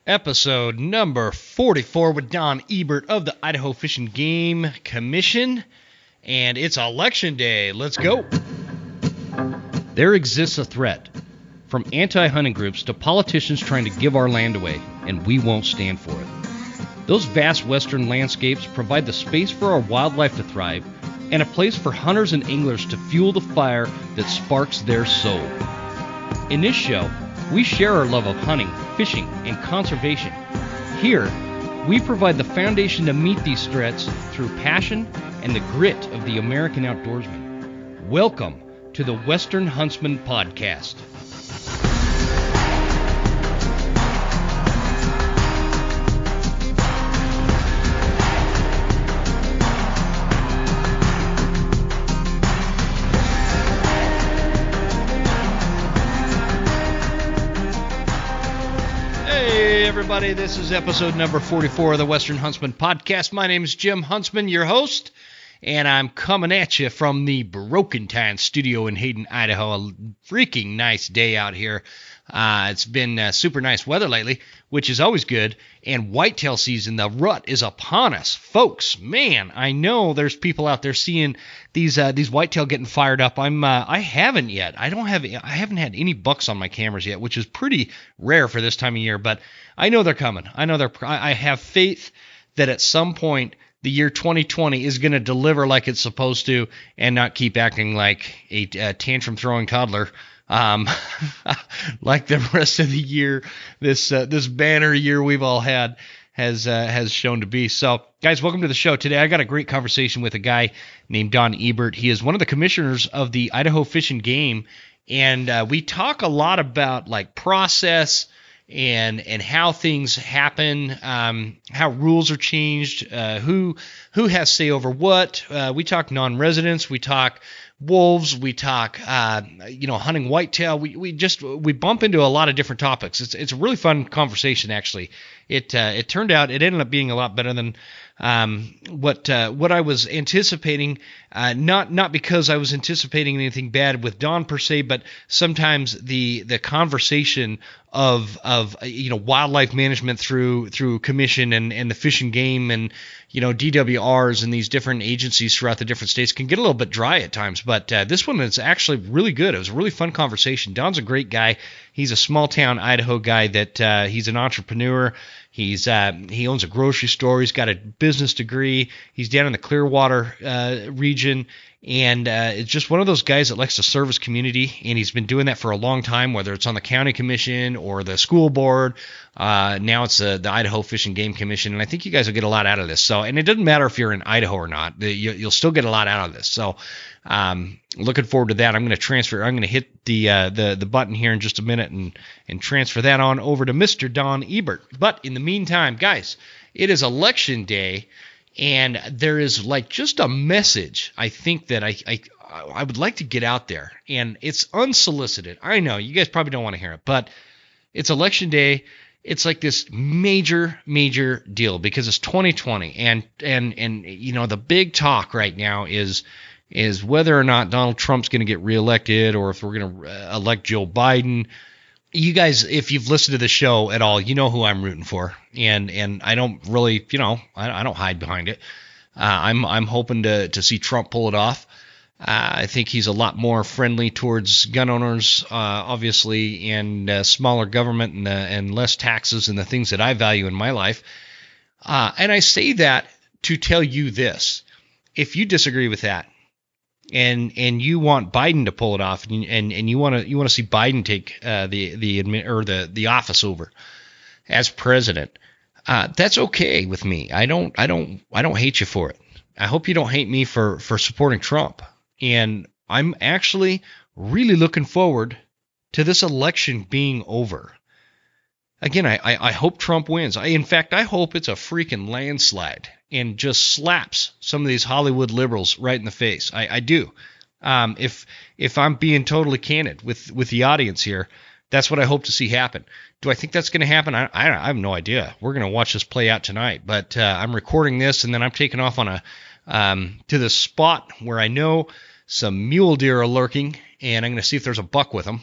Episode number 44 with Don Ebert of the Idaho Fish and Game Commission, and it's election day. Let's go. There exists a threat from anti-hunting groups to politicians trying to give our land away, and we won't stand for it. Those vast western landscapes provide the space for our wildlife to thrive and a place for hunters and anglers to fuel the fire that sparks their soul. In this show, we share our love of hunting, fishing, and conservation. Here, we provide the foundation to meet these threats through passion and the grit of the American outdoorsman. Welcome to the Western Huntsman Podcast. Everybody, this is episode number 44 of the Western Huntsman Podcast. My name is Jim Huntsman, your host, and I'm coming at you from the Broken Time studio in Hayden, Idaho. A freaking nice day out here. It's been super nice weather lately, which is always good, and whitetail season, the rut is upon us. Folks, man, I know there's people out there seeing these whitetail getting fired up. I haven't yet. I haven't had any bucks on my cameras yet, which is pretty rare for this time of year, but I know they're coming. I have faith that at some point the year 2020 is going to deliver like it's supposed to and not keep acting like a tantrum throwing toddler. Like the rest of the year, this banner year we've all had has shown to be. So, guys, welcome to the show. Today I got a great conversation with a guy named Don Ebert. He is one of the commissioners of the Idaho Fish and Game, and we talk a lot about like process and how things happen, how rules are changed, who has say over what. We talk non-residents, we talk wolves, we talk hunting whitetail. We bump into a lot of different topics. It's a really fun conversation, actually. It ended up being a lot better than what I was anticipating, not because I was anticipating anything bad with Don per se, but sometimes the conversation of wildlife management through commission and the Fish and Game and DWRs and these different agencies throughout the different states can get a little bit dry at times, but this one is actually really good. It was a really fun conversation. Don's a great guy. He's a small town Idaho guy that he's an entrepreneur. He owns a grocery store. He's got a business degree. He's down in the Clearwater region, and it's just one of those guys that likes to serve his community, and he's been doing that for a long time, whether it's on the county commission or the school board. Now it's the Idaho Fish and Game Commission, and I think you guys will get a lot out of this. So, and it doesn't matter if you're in Idaho or not, you'll still get a lot out of this. So, looking forward to that. I'm going to transfer. I'm going to hit the button here in just a minute and transfer that on over to Mr. Don Ebert. But in the meantime, guys, it is election day, and there is like just a message I think that I would like to get out there, and it's unsolicited. I know you guys probably don't want to hear it, but it's election day. It's like this major deal because it's 2020, and the big talk right now is whether or not Donald Trump's going to get reelected or if we're going to elect Joe Biden. You guys, if you've listened to the show at all, you know who I'm rooting for, and I don't really, I don't hide behind it. I'm hoping to see Trump pull it off. I think he's a lot more friendly towards gun owners, obviously, and smaller government and less taxes and the things that I value in my life. And I say that to tell you this: if you disagree with that, and you want Biden to pull it off, and you want to see Biden take the office over as president, that's okay with me. I don't hate you for it. I hope you don't hate me for supporting Trump. And I'm actually really looking forward to this election being over. Again, I hope Trump wins. In fact, I hope it's a freaking landslide and just slaps some of these Hollywood liberals right in the face. I do. If I'm being totally candid with the audience here, that's what I hope to see happen. Do I think that's going to happen? I have no idea. We're going to watch this play out tonight. But I'm recording this, and then I'm taking off on to the spot where I know some mule deer are lurking, and I'm going to see if there's a buck with them.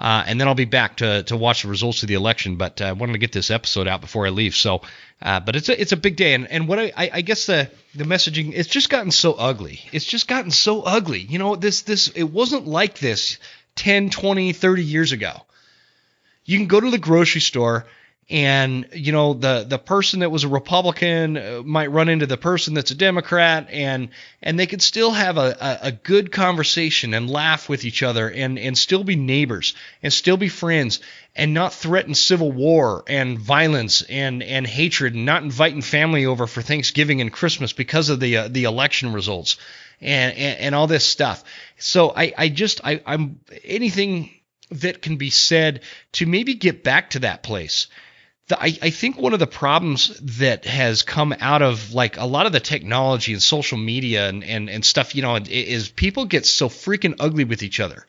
and then I'll be back to watch the results of the election. But I wanted to get this episode out before I leave. So, but it's a big day, and what I guess the messaging, it's just gotten so ugly. It's just gotten so ugly. You know, this it wasn't like this 10, 20, 30 years ago. You can go to the grocery store, and you know the person that was a Republican might run into the person that's a Democrat, and they could still have a good conversation and laugh with each other, and still be neighbors and still be friends, and not threaten civil war and violence and hatred, and not inviting family over for Thanksgiving and Christmas because of the election results and all this stuff. So I'm anything that can be said to maybe get back to that place. I think one of the problems that has come out of like a lot of the technology and social media and stuff, you know, is people get so freaking ugly with each other.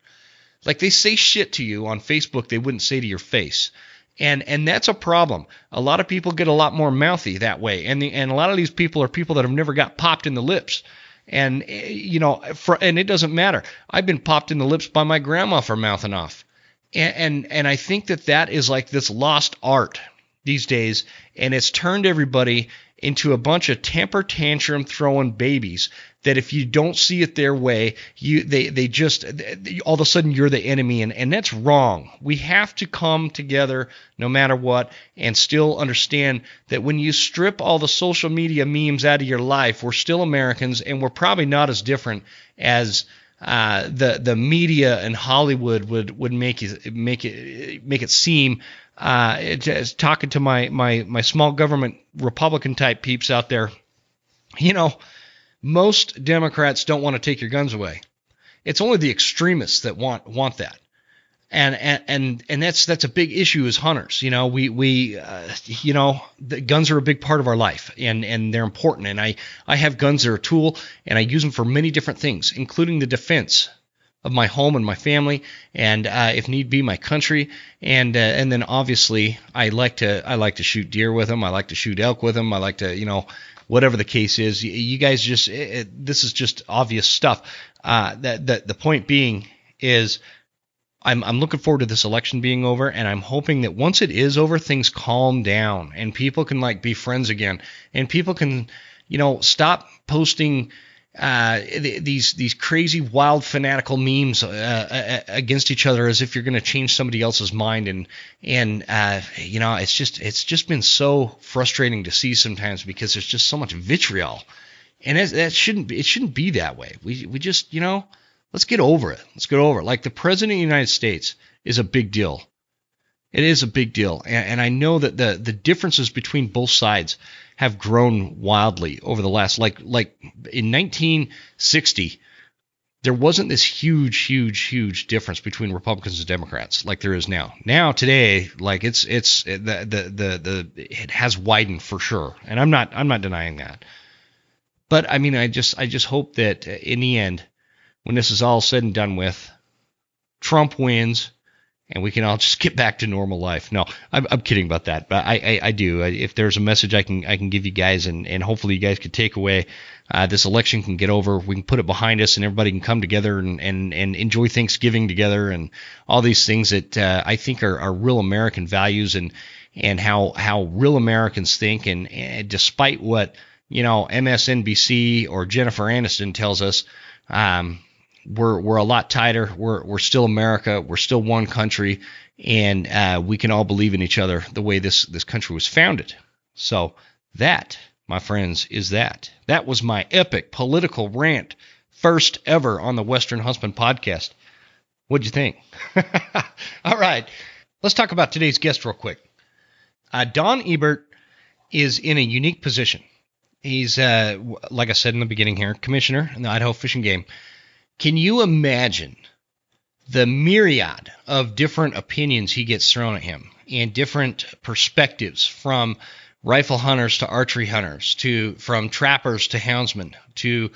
Like they say shit to you on Facebook they wouldn't say to your face. And that's a problem. A lot of people get a lot more mouthy that way. And a lot of these people are people that have never got popped in the lips. And, you know, and it doesn't matter. I've been popped in the lips by my grandma for mouthing off. And I think that is like this lost art these days, and it's turned everybody into a bunch of temper tantrum throwing babies that if you don't see it their way, they just all of a sudden you're the enemy, and that's wrong. We have to come together no matter what and still understand that when you strip all the social media memes out of your life, we're still Americans, and we're probably not as different as the media and Hollywood would make it seem. Just talking to my small government Republican type peeps out there, you know, most Democrats don't want to take your guns away. It's only the extremists that want that, and that's a big issue as hunters. You know, we you know, the guns are a big part of our life, and they're important. And I have guns; they're a tool, and I use them for many different things, including the defense of my home and my family, and if need be, my country, and then obviously I like to shoot deer with them. I like to shoot elk with them. I like to, you know, whatever the case is. You guys just this is just obvious stuff. The point being is I'm looking forward to this election being over, and I'm hoping that once it is over, things calm down and people can like be friends again, and people can, you know, stop posting these crazy wild fanatical memes against each other as if you're going to change somebody else's mind, and you know, it's just been so frustrating to see sometimes because there's just so much vitriol, and it shouldn't be that way. We just, you know, let's get over it. Like the president of the United States is a big deal. It is a big deal, and I know that the differences between both sides have grown wildly over the last, like in 1960, there wasn't this huge difference between Republicans and Democrats like there is now. Now today, like it has widened for sure, and I'm not denying that. But I mean, I just hope that in the end, when this is all said and done with, Trump wins, and we can all just get back to normal life. No, I'm kidding about that, but I do. If there's a message I can give you guys, and hopefully you guys can take away, this election can get over. We can put it behind us, and everybody can come together and enjoy Thanksgiving together, and all these things that I think are real American values, and how real Americans think. And despite what, you know, MSNBC or Jennifer Aniston tells us, we're a lot tighter. We're still America. We're still one country, and we can all believe in each other the way this country was founded. So that, my friends, is that. That was my epic political rant, first ever on the Western Huntsman podcast. What'd you think? All right, let's talk about today's guest real quick. Don Ebert is in a unique position. He's, like I said in the beginning here, commissioner in the Idaho Fish and Game. Can you imagine the myriad of different opinions he gets thrown at him and different perspectives, from rifle hunters to archery hunters, from trappers to houndsmen, to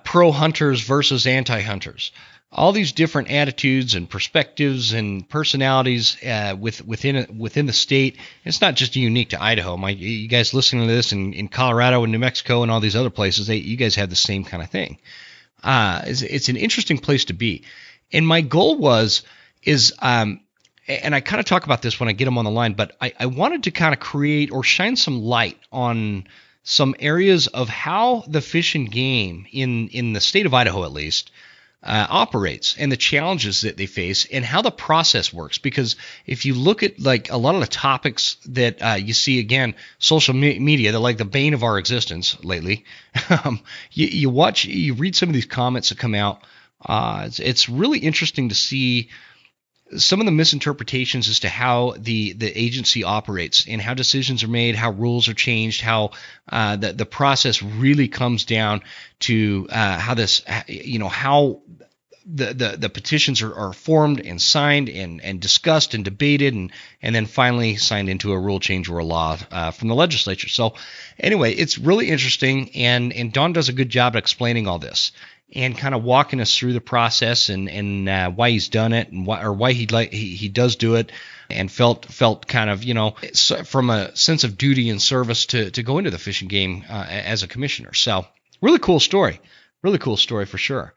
pro hunters versus anti-hunters? All these different attitudes and perspectives and personalities within the state. It's not just unique to Idaho. You guys listening to this in Colorado and New Mexico and all these other places, you guys have the same kind of thing. It's an interesting place to be. And my goal was, is and I kind of talk about this when I get them on the line, but I wanted to kind of create or shine some light on some areas of how the fish and game in the state of Idaho, at least, operates, and the challenges that they face, and how the process works. Because if you look at like a lot of the topics that you see, again, social media, they're like the bane of our existence lately. You read some of these comments that come out. It's really interesting to see some of the misinterpretations as to how the agency operates and how decisions are made, how rules are changed, how the process really comes down to how this, how the petitions are formed and signed and discussed and debated and then finally signed into a rule change or a law from the legislature. So anyway, it's really interesting, and Don does a good job at explaining all this and kind of walking us through the process and why he's done it and why he does do it, and felt kind of, from a sense of duty and service to go into the fishing game as a commissioner. So really cool story for sure.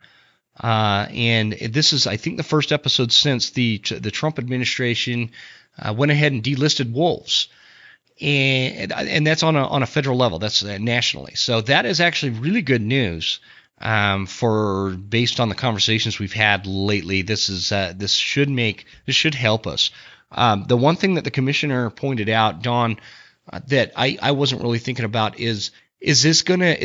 And this is, I think, the first episode since the Trump administration went ahead and delisted wolves. And that's on a federal level. That's nationally. So that is actually really good news. Based on the conversations we've had lately, this should help us. The one thing that the commissioner pointed out, Don, that I wasn't really thinking about is this gonna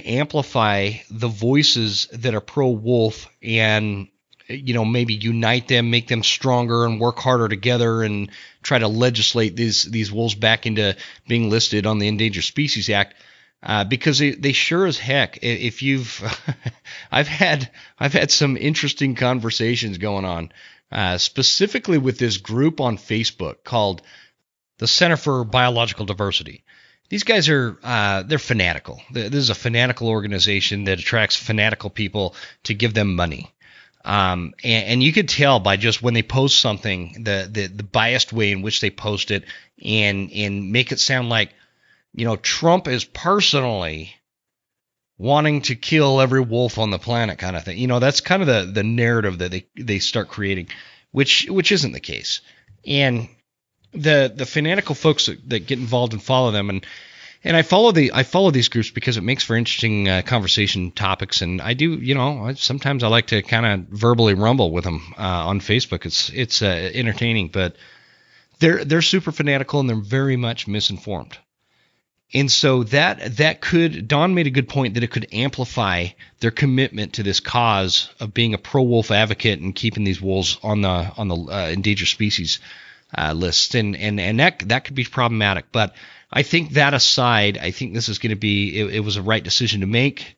amplify the voices that are pro wolf and maybe unite them, make them stronger, and work harder together and try to legislate these wolves back into being listed on the Endangered Species Act. Because they sure as heck, if you've, I've had some interesting conversations going on, specifically with this group on Facebook called the Center for Biological Diversity. These guys they're fanatical. This is a fanatical organization that attracts fanatical people to give them money. And you could tell by just when they post something, the biased way in which they post it, and make it sound like, Trump is personally wanting to kill every wolf on the planet, kind of thing. That's kind of the narrative that they start creating, which isn't the case. And the fanatical folks that get involved and follow them, and I follow these groups because it makes for interesting conversation topics. And I do, sometimes I like to kind of verbally rumble with them on Facebook. It's entertaining, but they're super fanatical and they're very much misinformed. And so that could, Don made a good point that it could amplify their commitment to this cause of being a pro-wolf advocate and keeping these wolves on the endangered species list, and that could be problematic. But I think that aside, I think this is going to be it was a right decision to make,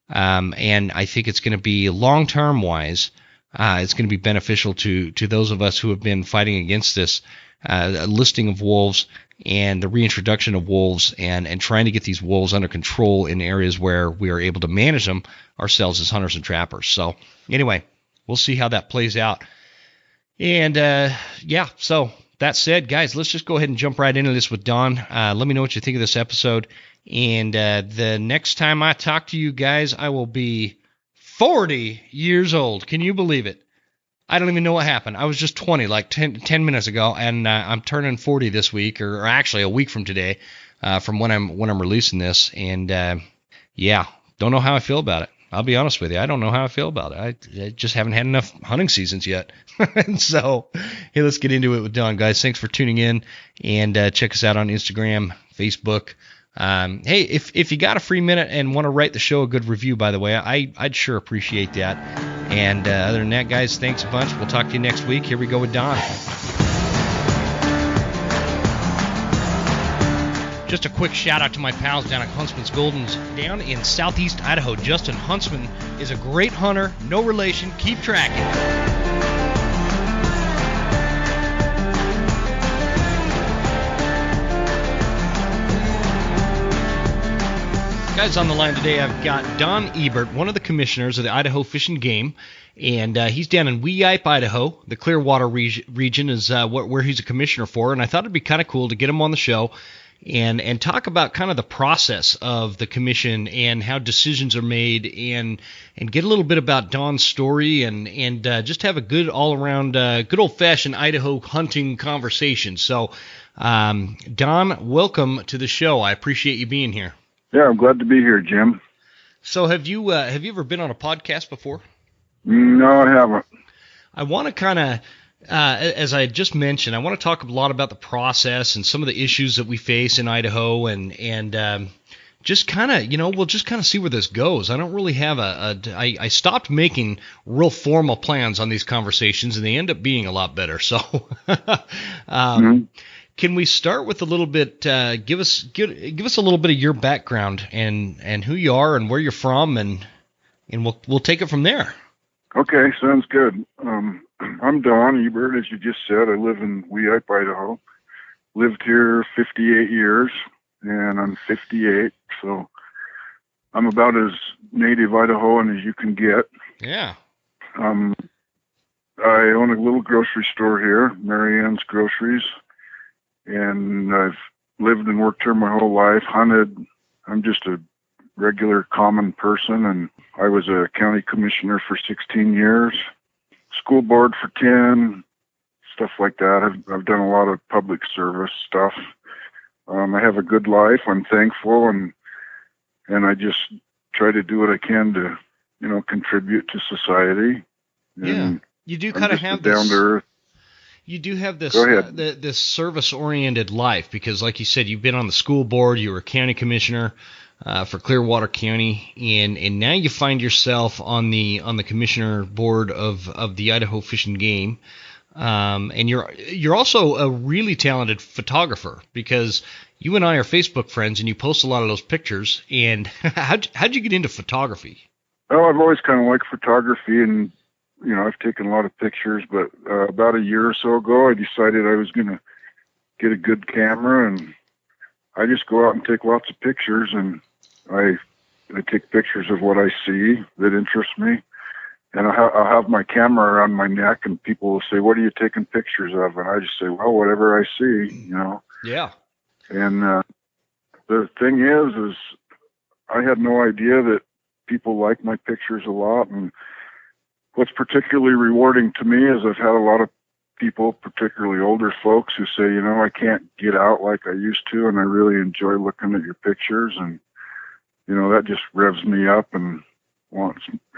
and I think it's going to be long-term wise, it's going to be beneficial to those of us who have been fighting against this listing of wolves and the reintroduction of wolves, and trying to get these wolves under control in areas where we are able to manage them ourselves as hunters and trappers. So anyway, we'll see how that plays out. And so that said, guys, let's just go ahead and jump right into this with Don. Let me know what you think of this episode. And the next time I talk to you guys, I will be 40 years old. Can you believe it? I don't even know what happened. I was just 20 like 10 minutes ago, and I'm turning 40 this week, or actually a week from today, from when I'm releasing this. And don't know how I feel about it. I'll be honest with you. I don't know how I feel about it. I just haven't had enough hunting seasons yet. And so, hey, let's get into it with Don, guys. Thanks for tuning in, and check us out on Instagram, Facebook. Hey, if you got a free minute and want to write the show a good review, by the way, I'd sure appreciate that. And other than that, guys, thanks a bunch. We'll talk to you next week. Here we go with Don. Just a quick shout out to my pals down at Huntsman's Goldens down in southeast Idaho. Justin Huntsman is a great hunter, no relation. Keep tracking. Guys, on the line today, I've got Don Ebert, one of the commissioners of the Idaho Fish and Game, and he's down in Weippe, Idaho. The Clearwater region is where he's a commissioner for, and I thought it'd be kind of cool to get him on the show and talk about kind of the process of the commission and how decisions are made, and get a little bit about Don's story, and just have a good all around good old fashioned Idaho hunting conversation. So, Don, welcome to the show. I appreciate you being here. Yeah, I'm glad to be here, Jim. So, have you ever been on a podcast before? No, I haven't. I want to kind of, as I just mentioned, I want to talk a lot about the process and some of the issues that we face in Idaho, and just kind of, we'll just kind of see where this goes. I don't really have I stopped making real formal plans on these conversations, and they end up being a lot better. So, Can we start with a little bit? Give us a little bit of your background and who you are and where you're from, and we'll take it from there. Okay, sounds good. I'm Don Ebert, as you just said. I live in Weippe, Idaho. Lived here 58 years, and I'm 58, so I'm about as native Idahoan as you can get. Yeah. I own a little grocery store here, Mary Ann's Groceries, and I've lived and worked here my whole life, hunted. I'm just a regular common person, and I was a county commissioner for 16 years, school board for 10, stuff like that. I've done a lot of public service stuff. I have a good life. I'm thankful, and I just try to do what I can to, contribute to society. Yeah, you do kind of have this down to earth. You do have this this service-oriented life because, like you said, you've been on the school board. You were a county commissioner for Clearwater County, and now you find yourself on the commissioner board of the Idaho Fish and Game, and you're also a really talented photographer because you and I are Facebook friends, and you post a lot of those pictures. And how'd you get into photography? Oh, I've always kind of liked photography, and I've taken a lot of pictures, but about a year or so ago, I decided I was going to get a good camera, and I just go out and take lots of pictures, and I take pictures of what I see that interests me, and I'll have my camera around my neck, and people will say, "What are you taking pictures of?" And I just say, "Well, whatever I see, Yeah. And the thing is I had no idea that people like my pictures a lot, and what's particularly rewarding to me is I've had a lot of people, particularly older folks, who say, I can't get out like I used to, and I really enjoy looking at your pictures, and that just revs me up and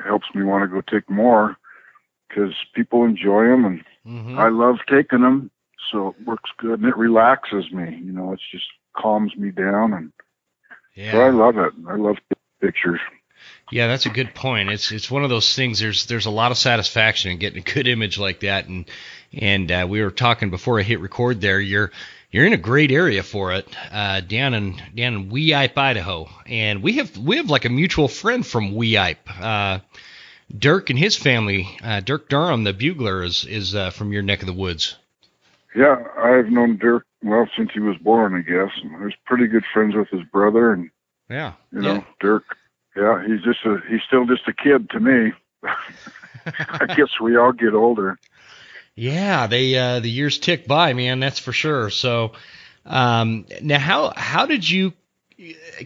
helps me want to go take more because people enjoy them, and I love taking them, so it works good, and it relaxes me. It just calms me down, and so I love it. I love pictures. Yeah, that's a good point. It's one of those things. There's a lot of satisfaction in getting a good image like that, and we were talking before I hit record there. You're in a great area for it, down in Weippe, Idaho, and we have like a mutual friend from Weippe. Dirk and his family, Dirk Durham, the bugler, is from your neck of the woods. Yeah, I've known Dirk since he was born, I guess. And I was pretty good friends with his brother, and Dirk. Yeah, he's still just a kid to me. I guess we all get older. Yeah, the years tick by, man. That's for sure. So, now how did you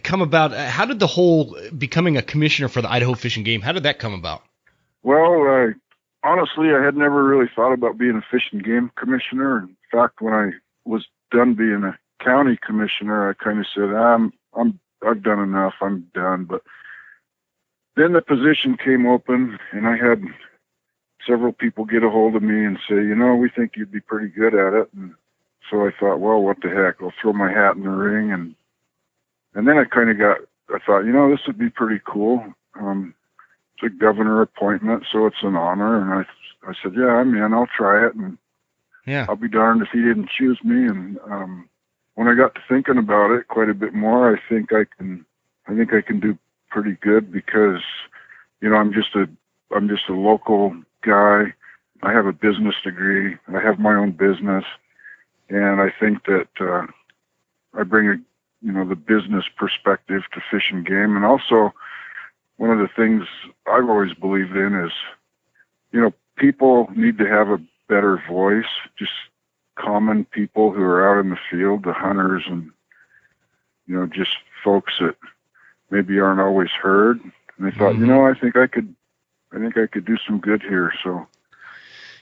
come about? How did the whole becoming a commissioner for the Idaho Fish and Game? How did that come about? Well, honestly, I had never really thought about being a fish and game commissioner. In fact, when I was done being a county commissioner, I kind of said, I've done enough. I'm done. But then the position came open, and I had several people get a hold of me and say, we think you'd be pretty good at it. And so I thought, well, what the heck? I'll throw my hat in the ring. And then I thought, this would be pretty cool. It's a governor appointment, so it's an honor. And I said, yeah, I'm in. I'll try it. And I'll be darned if he didn't choose me. And when I got to thinking about it quite a bit more, I think I can do pretty good because, I'm just a local guy. I have a business degree. I have my own business, and I think that I bring the business perspective to fish and game. And also, one of the things I've always believed in is, people need to have a better voice. Just common people who are out in the field, the hunters and just folks that maybe aren't always heard. And they thought, Mm-hmm. I think I could do some good here. So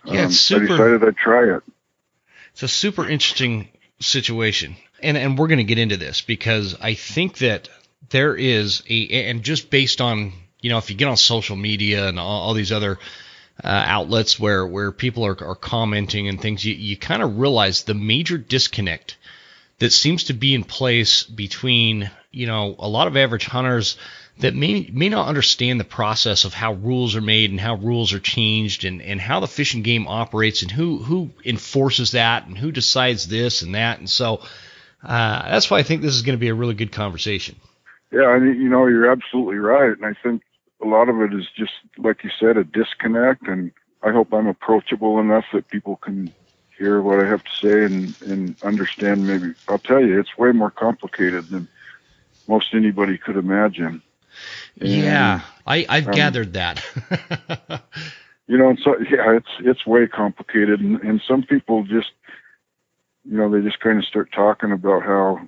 Yeah, it's I super. decided I'd try it. It's a super interesting situation, and we're going to get into this because I think that there is and just based on if you get on social media and all these other outlets where people are commenting and things, you kind of realize the major disconnect that seems to be in place between a lot of average hunters that may not understand the process of how rules are made and how rules are changed and how the Fish and Game operates and who enforces that and who decides this and that. And so that's why I think this is going to be a really good conversation. Yeah, and you're absolutely right. And I think a lot of it is just, like you said, a disconnect. And I hope I'm approachable enough that people can hear what I have to say and understand. Maybe I'll tell you, it's way more complicated than most anybody could imagine. Yeah, I've gathered that. And so it's way complicated, and some people just they just kind of start talking about how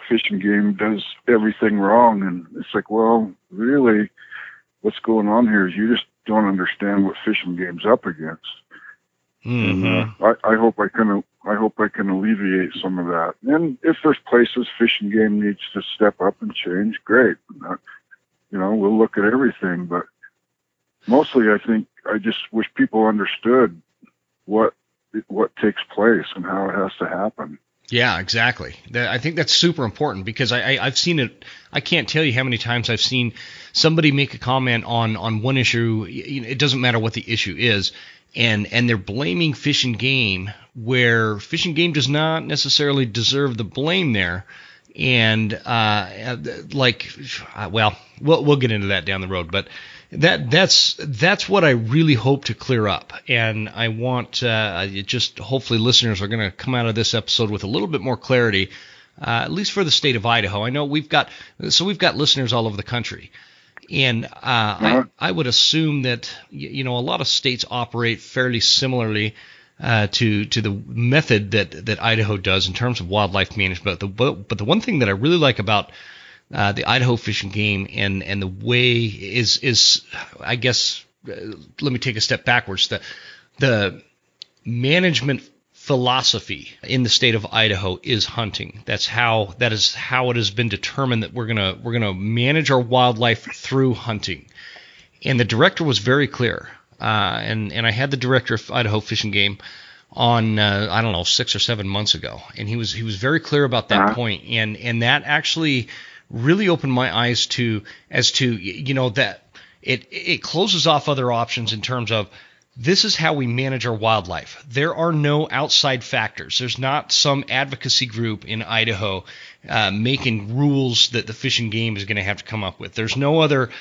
Fish and Game does everything wrong, and it's like, well, really, what's going on here is you just don't understand what Fish and Game's up against. Mm-hmm. And I hope I can alleviate some of that. And if there's places Fish and Game needs to step up and change, great. We'll look at everything, but mostly I think I just wish people understood what takes place and how it has to happen. Yeah, exactly. I think that's super important because I've seen it. I can't tell you how many times I've seen somebody make a comment on one issue. It doesn't matter what the issue is, and they're blaming Fish and Game where Fish and Game does not necessarily deserve the blame there. And we'll get into that down the road, but that's what I really hope to clear up, and I want just hopefully listeners are going to come out of this episode with a little bit more clarity, at least for the state of Idaho. I know we've got listeners all over the country, and I would assume that a lot of states operate fairly similarly to the method that Idaho does in terms of wildlife management. But the one thing that I really like about the Idaho Fish and Game and the way is I guess let me take a step backwards. The management philosophy in the state of Idaho is hunting. That is how it has been determined that we're gonna manage our wildlife through hunting. And the director was very clear. And I had the director of Idaho Fish and Game on I don't know 6 or 7 months ago, and he was very clear about that point, and that actually really opened my eyes as to that it closes off other options in terms of this is how we manage our wildlife. There are no outside factors. There's not some advocacy group in Idaho making rules that the Fish and Game is going to have to come up with. There's no other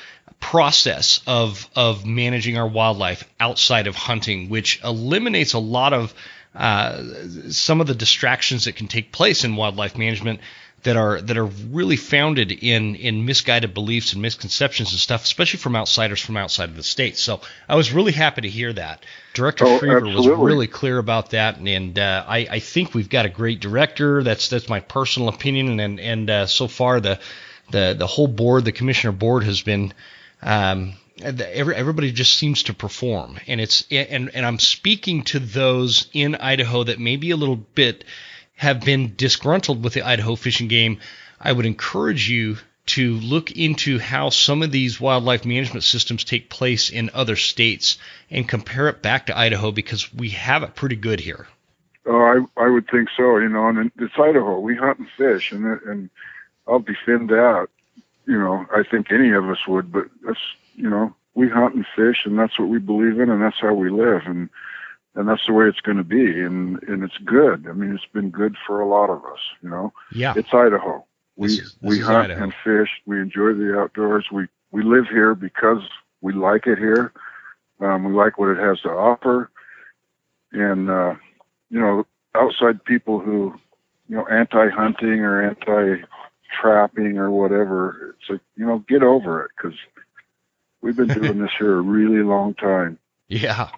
process of managing our wildlife outside of hunting, which eliminates a lot of some of the distractions that can take place in wildlife management that are really founded in misguided beliefs and misconceptions and stuff, especially from outsiders from outside of the state. So I was really happy to hear that. Director Freever was really clear about that, and I think we've got a great director. That's my personal opinion, and so far the whole board, the commissioner board, has been everybody just seems to perform, and I'm speaking to those in Idaho that maybe a little bit have been disgruntled with the Idaho Fish and Game. I would encourage you to look into how some of these wildlife management systems take place in other states and compare it back to Idaho, because we have it pretty good here. Oh, I would think so, and it's Idaho. We hunt and fish, and I'll defend that. I think any of us would, but that's, we hunt and fish, and that's what we believe in, and that's how we live, and that's the way it's going to be, and it's good. I mean, it's been good for a lot of us, Yeah. It's Idaho. This we is hunt Idaho. and fish. We enjoy the outdoors. We live here because we like it here. We like what it has to offer. And, outside people who, anti-hunting or anti-trapping or whatever, it's like, get over it, because we've been doing this here a really long time. Yeah.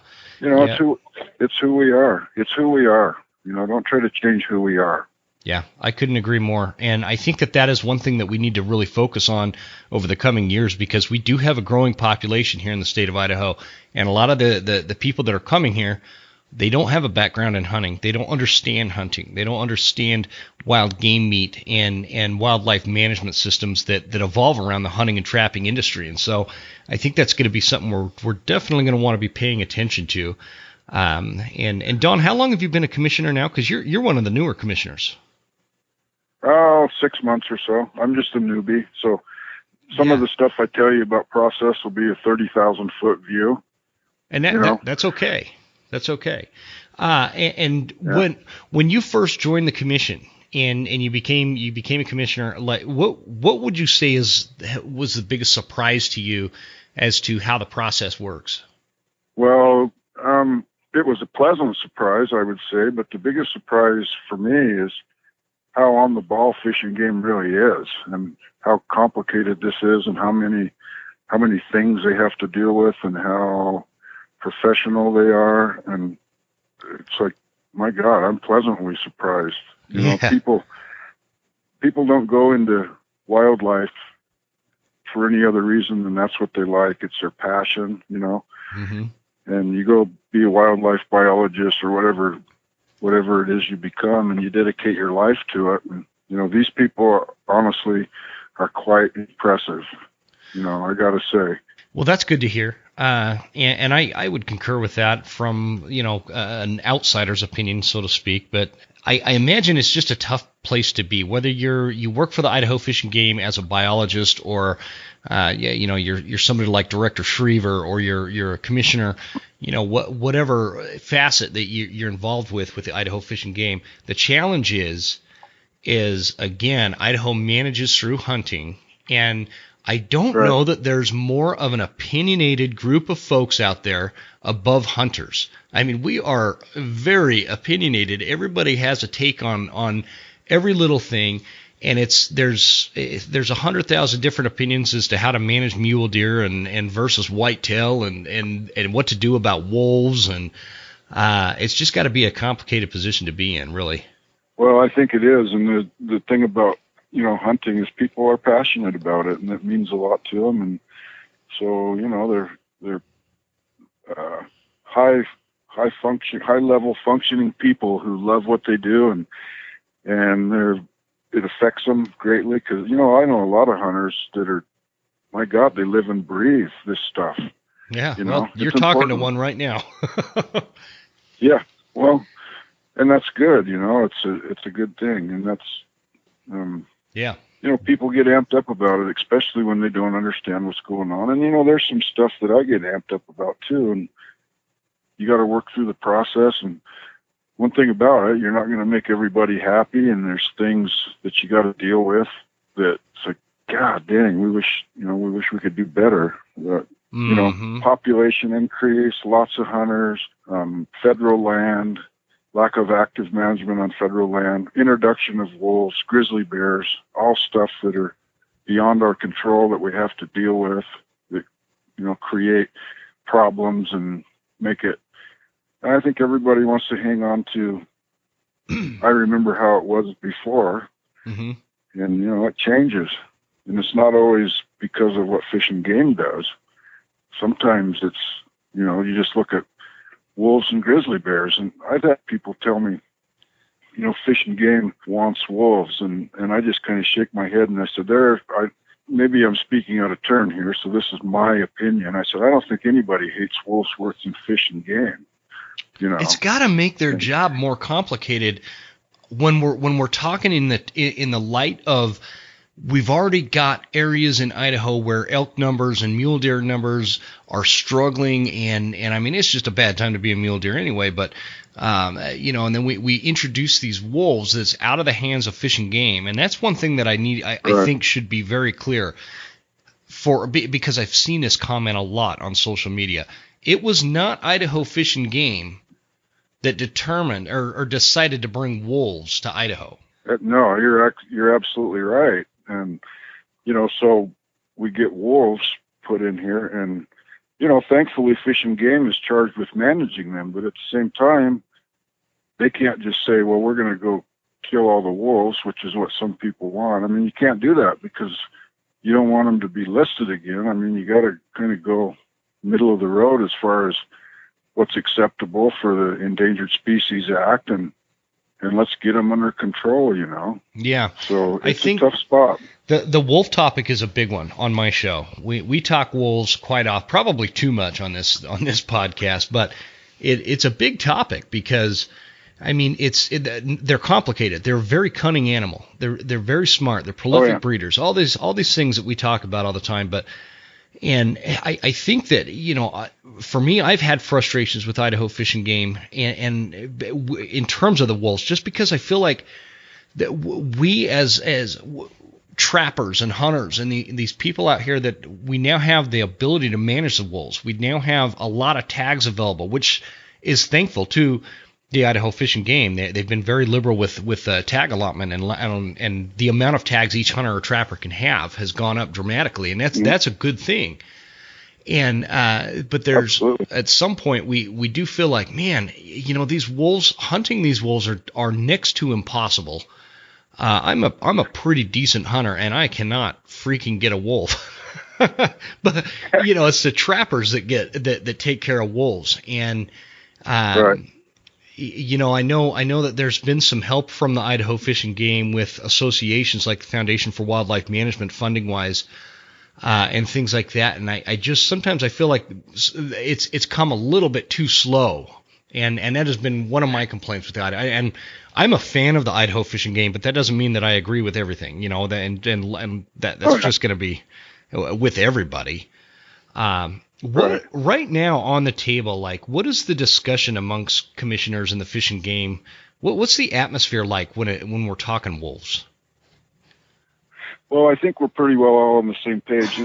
It's who we are. It's who we are. Don't try to change who we are. Yeah, I couldn't agree more. And I think that is one thing that we need to really focus on over the coming years, because we do have a growing population here in the state of Idaho. And a lot of the people that are coming here, they don't have a background in hunting. They don't understand hunting. They don't understand wild game meat and wildlife management systems that evolve around the hunting and trapping industry. And so I think that's going to be something we're definitely going to want to be paying attention to. And Don, how long have you been a commissioner now? Because you're one of the newer commissioners. Oh, 6 months or so. I'm just a newbie. So some of the stuff I tell you about process will be a 30,000 foot view. And that's okay. That's okay. When you first joined the commission and you became a commissioner, like what would you say was the biggest surprise to you as to how the process works? Well, it was a pleasant surprise, I would say, but the biggest surprise for me is how on the ball fishing game really is, and how complicated this is, and how many things they have to deal with, and how professional they are. And it's like, my God, I'm pleasantly surprised. You know, people don't go into wildlife for any other reason than that's what they like. It's their passion, you know. Mm-hmm. And you go be a wildlife biologist or whatever it is you become, and you dedicate your life to it. And, you know, these people honestly are quite impressive, you know, I got to say. Well, that's good to hear. And I would concur with that from, you know, an outsider's opinion, so to speak. But I imagine it's just a tough place to be, whether you work for the Idaho Fish and Game as a biologist, or you know, you're somebody like Director Schriever, or you're a commissioner, you know, whatever facet that you're involved with the Idaho Fish and Game. The challenge is again, Idaho manages through hunting, and I don't know that there's more of an opinionated group of folks out there above hunters. I mean, we are very opinionated. Everybody has a take on every little thing, and there's 100,000 different opinions as to how to manage mule deer and versus whitetail and what to do about wolves, and it's just got to be a complicated position to be in, really. Well, I think it is, and the thing about, you know, hunting is people are passionate about it, and it means a lot to them. And so, you know, they're high level functioning people who love what they do, and it affects them greatly. Because, you know, I know a lot of hunters that are, my God, they live and breathe this stuff. Yeah, you well, know, you're talking to one right now. Yeah, well, and that's good. You know, it's a good thing, and that's yeah. You know, people get amped up about it, especially when they don't understand what's going on. And, you know, there's some stuff that I get amped up about too. And you got to work through the process. And one thing about it, you're not going to make everybody happy. And there's things that you got to deal with that it's like, God dang, we wish we could do better. But, you know, population increase, lots of hunters, federal land, lack of active management on federal land, introduction of wolves, grizzly bears, all stuff that are beyond our control that we have to deal with, that, you know, create problems and make it. I think everybody wants to hang on to, I remember how it was before, and, you know, it changes. And it's not always because of what Fish and Game does. Sometimes it's, you know, you just look at wolves and grizzly bears, and I've had people tell me, you know, Fish and Game wants wolves, and I just kind of shake my head, and I said, maybe I'm speaking out of turn here, so this is my opinion. I said, I don't think anybody hates wolves worse than Fish and Game. You know, it's got to make their job more complicated when we're talking in the light of, we've already got areas in Idaho where elk numbers and mule deer numbers are struggling, and I mean, it's just a bad time to be a mule deer anyway, but you know, and then we introduce these wolves that's out of the hands of Fish and Game, and that's one thing that I think should be very clear, because I've seen this comment a lot on social media. It was not Idaho Fish and Game that determined or decided to bring wolves to Idaho. No, you're absolutely right. And, you know, so we get wolves put in here, and, you know, thankfully Fish and Game is charged with managing them. But at the same time, they can't just say, well, we're going to go kill all the wolves, which is what some people want. I mean, you can't do that because you don't want them to be listed again. I mean, you got to kind of go middle of the road as far as what's acceptable for the Endangered Species Act, and let's get them under control, you know. Yeah. So it's a tough spot. The wolf topic is a big one on my show. We talk wolves quite often, probably too much on this podcast, but it's a big topic because, I mean, they're complicated. They're a very cunning animal. They're very smart. They're prolific breeders. All these things that we talk about all the time. And I think that, you know, for me, I've had frustrations with Idaho Fish and Game, and in terms of the wolves, just because I feel like that we as trappers and hunters and these people out here, that we now have the ability to manage the wolves. We now have a lot of tags available, which is thankful to the Idaho Fish and Game. They've been very liberal with tag allotment, and the amount of tags each hunter or trapper can have has gone up dramatically, and that's a good thing. And but there's Absolutely. At some point we do feel like, man, you know, hunting these wolves are next to impossible. I'm a pretty decent hunter, and I cannot freaking get a wolf. But you know, it's the trappers that take care of wolves, and right. You know, I know that there's been some help from the Idaho Fish and Game with associations like the Foundation for Wildlife Management, funding wise, and things like that. And I just sometimes I feel like it's come a little bit too slow. And that has been one of my complaints with the Idaho. And I'm a fan of the Idaho Fish and Game, but that doesn't mean that I agree with everything, you know, and that's just going to be with everybody. Right now on the table, like, what is the discussion amongst commissioners in the Fish and Game? What's the atmosphere like when we're talking wolves? Well, I think we're pretty well all on the same page.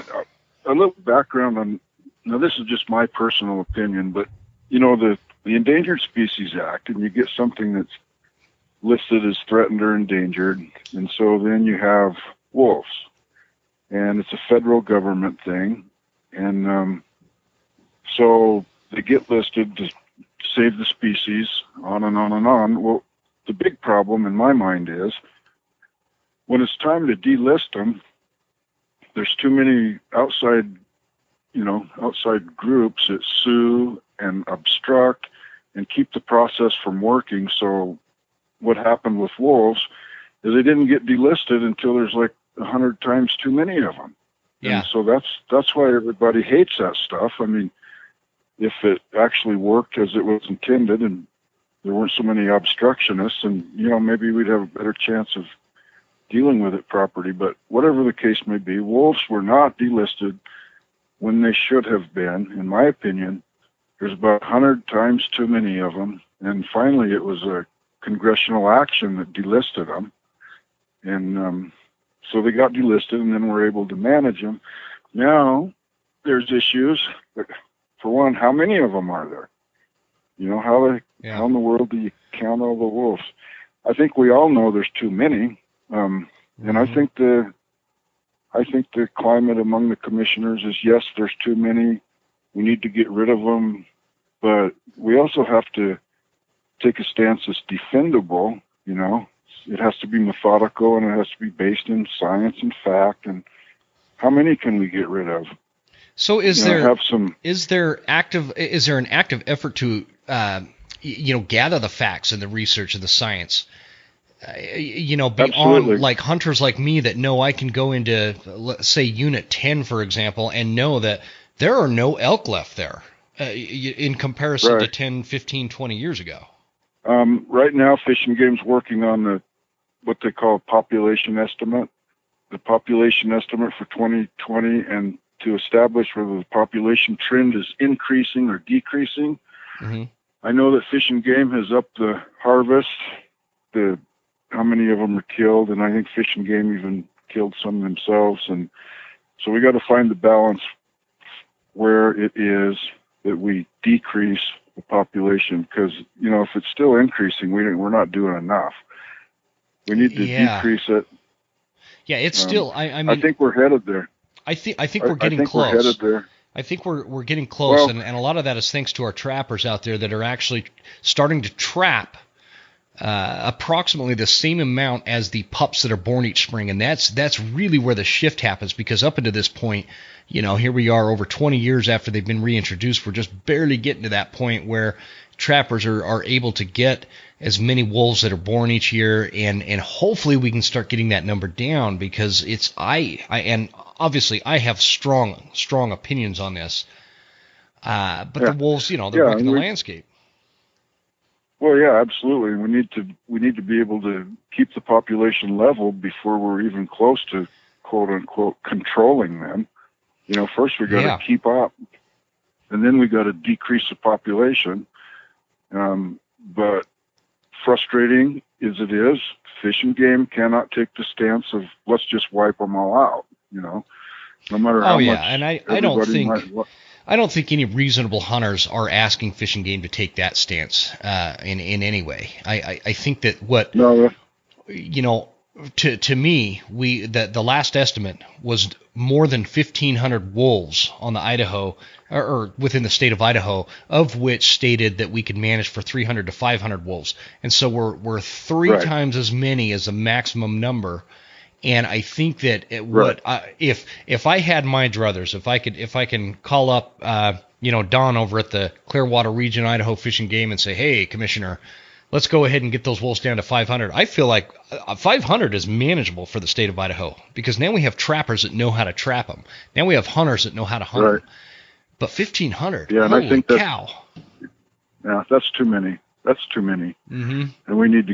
A little background on, now this is just my personal opinion, but you know, the Endangered Species Act, and you get something that's listed as threatened or endangered, and so then you have wolves, and it's a federal government thing, and so they get listed to save the species, on and on and on. Well, the big problem in my mind is when it's time to delist them, there's too many outside groups that sue and obstruct and keep the process from working. So what happened with wolves is they didn't get delisted until there's like 100 times too many of them. Yeah. And so that's why everybody hates that stuff. I mean, if it actually worked as it was intended and there weren't so many obstructionists, and, you know, maybe we'd have a better chance of dealing with it properly. But whatever the case may be, wolves were not delisted when they should have been, in my opinion. There's about 100 times too many of them. And finally, it was a congressional action that delisted them. And so they got delisted, and then we're able to manage them. Now, there's issues. For one, how many of them are there? You know, how in the world do you count all the wolves? I think we all know there's too many. And I think the climate among the commissioners is, yes, there's too many. We need to get rid of them, but we also have to take a stance that's defendable. You know, it has to be methodical, and it has to be based in science and fact. And how many can we get rid of? So is there an active effort to gather the facts and the research and the science? Beyond Absolutely. Like hunters like me that know I can go into, let's say, Unit 10, for example, and know that there are no elk left there in comparison to 10, 15, 20 years ago. Right now, Fish and Game's working on what they call population estimate, the population estimate for 2020, and to establish whether the population trend is increasing or decreasing. Mm-hmm. I know that Fish and Game has upped the harvest, how many of them are killed, and I think Fish and Game even killed some themselves. And so we got to find the balance where it is that we decrease the population, because, you know, if it's still increasing, we're not doing enough. We need to decrease it. Yeah, it's still. I mean, I think we're headed there. I think we're getting close. We're headed there. I think we're getting close, and a lot of that is thanks to our trappers out there that are actually starting to trap approximately the same amount as the pups that are born each spring, and that's really where the shift happens, because up until this point, here we are over 20 years after they've been reintroduced. We're just barely getting to that point where trappers are able to get as many wolves that are born each year, and hopefully we can start getting that number down, because and obviously I have strong opinions on this, but the wolves, they're wrecking the landscape. Well, yeah, absolutely. We need to be able to keep the population level before we're even close to quote unquote controlling them. First we got to keep up, and then we got to decrease the population. But frustrating as it is, Fish and Game cannot take the stance of let's just wipe them all out. No matter how much. And I don't think any reasonable hunters are asking Fish and Game to take that stance in any way. I think that to me, the last estimate was more than 1,500 wolves on the Idaho or within the state of Idaho, of which stated that we could manage for 300 to 500 wolves, and so we're three times as many as the maximum number. And I think that if I had my druthers, if I can call up Don over at the Clearwater Region Idaho Fish and Game and say, hey, Commissioner, let's go ahead and get those wolves down to 500. I feel like 500 is manageable for the state of Idaho, because now we have trappers that know how to trap them. Now we have hunters that know how to hunt them. But 1,500, and holy I think cow. Yeah, that's too many. Mm-hmm. And we need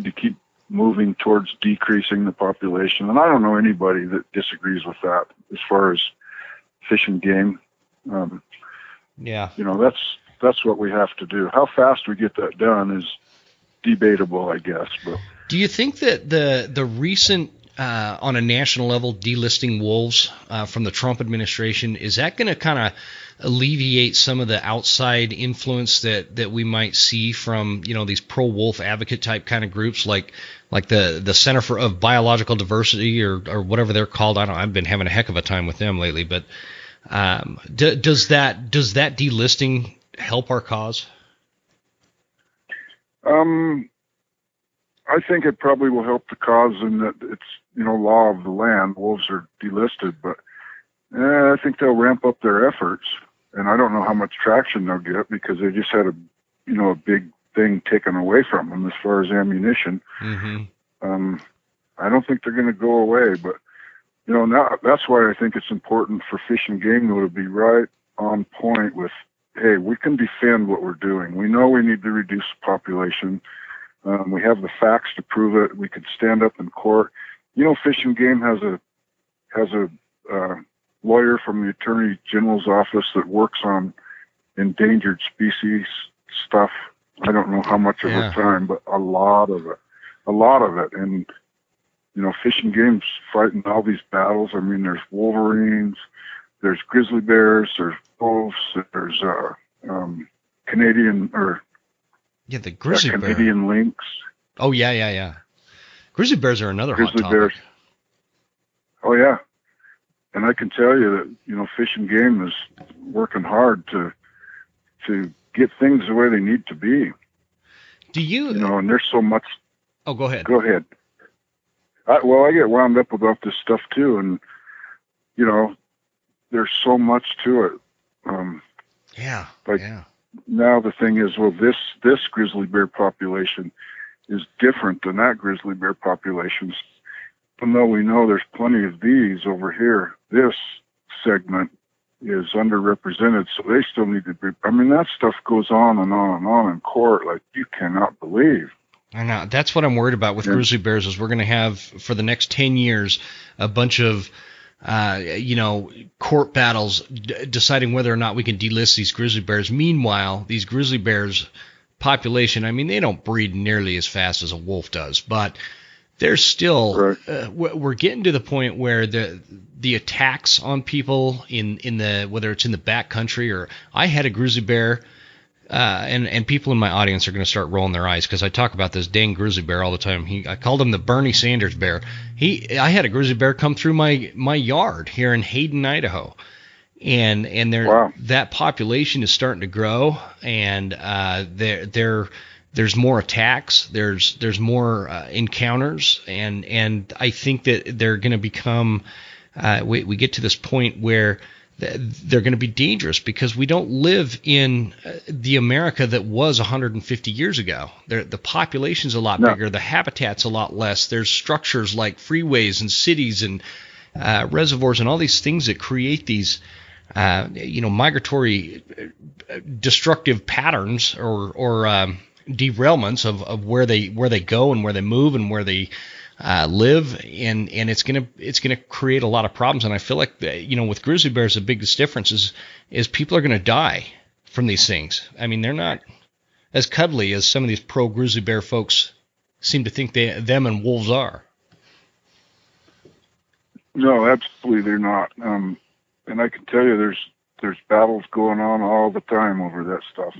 to keep moving towards decreasing the population. And I don't know anybody that disagrees with that as far as Fish and Game. That's what we have to do. How fast we get that done is debatable, I guess. But do you think that the recent on a national level delisting wolves from the Trump administration, is that going to kind of alleviate some of the outside influence that we might see from these pro-wolf advocate type kind of groups like the Center of Biological Diversity or whatever they're called? I've been having a heck of a time with them lately, but does that delisting help our cause? I think it probably will help the cause in that it's law of the land. Wolves are delisted, but I think they'll ramp up their efforts, and I don't know how much traction they'll get, because they just had a big thing taken away from them as far as ammunition. Mm-hmm. I don't think they're going to go away, but now that's why I think it's important for Fish and Game though to be right on point with, hey, we can defend what we're doing. We know we need to reduce the population. We have the facts to prove it. We could stand up in court. Fish and Game has a lawyer from the Attorney General's office that works on endangered species stuff. I don't know how much of her time, but a lot of it. And Fish and Game's fighting all these battles. I mean, there's wolverines, there's grizzly bears, there's wolves, there's Canadian lynx. Oh yeah. Grizzly bears are another grizzly hot topic. Bears. Oh yeah, and I can tell you that Fish and Game is working hard to get things the way they need to be. Do you? And there's so much. Oh, go ahead. Go ahead. I get wound up about this stuff too, and there's so much to it. Now the thing is, this grizzly bear population is different than that grizzly bear population. Even though we know there's plenty of these over here, this segment is underrepresented, so they still need to be. I mean, that stuff goes on and on and on in court like you cannot believe. I know. That's what I'm worried about with grizzly bears, is we're going to have, for the next 10 years, a bunch of court battles deciding whether or not we can delist these grizzly bears. Meanwhile, these grizzly bears population, I mean, they don't breed nearly as fast as a wolf does, but they're still, we're getting to the point where the attacks on people in the, whether it's in the back country or, I had a grizzly bear, and people in my audience are going to start rolling their eyes because I talk about this dang grizzly bear all the time. I called him the Bernie Sanders bear. I had a grizzly bear come through my yard here in Hayden, Idaho, and that population is starting to grow, and they're there's more attacks, there's more encounters, and I think that they're going to become we get to this point where they're going to be dangerous because we don't live in the America that was 150 years ago. The population's a lot bigger, the habitat's a lot less. There's structures like freeways and cities and reservoirs and all these things that create these migratory destructive patterns or derailments of where they go and where they move and where they live, and it's gonna create a lot of problems. And I feel like with grizzly bears, the biggest difference is people are gonna die from these things. I mean, they're not as cuddly as some of these pro grizzly bear folks seem to think them and wolves are. No, absolutely they're not. And I can tell you, there's battles going on all the time over that stuff.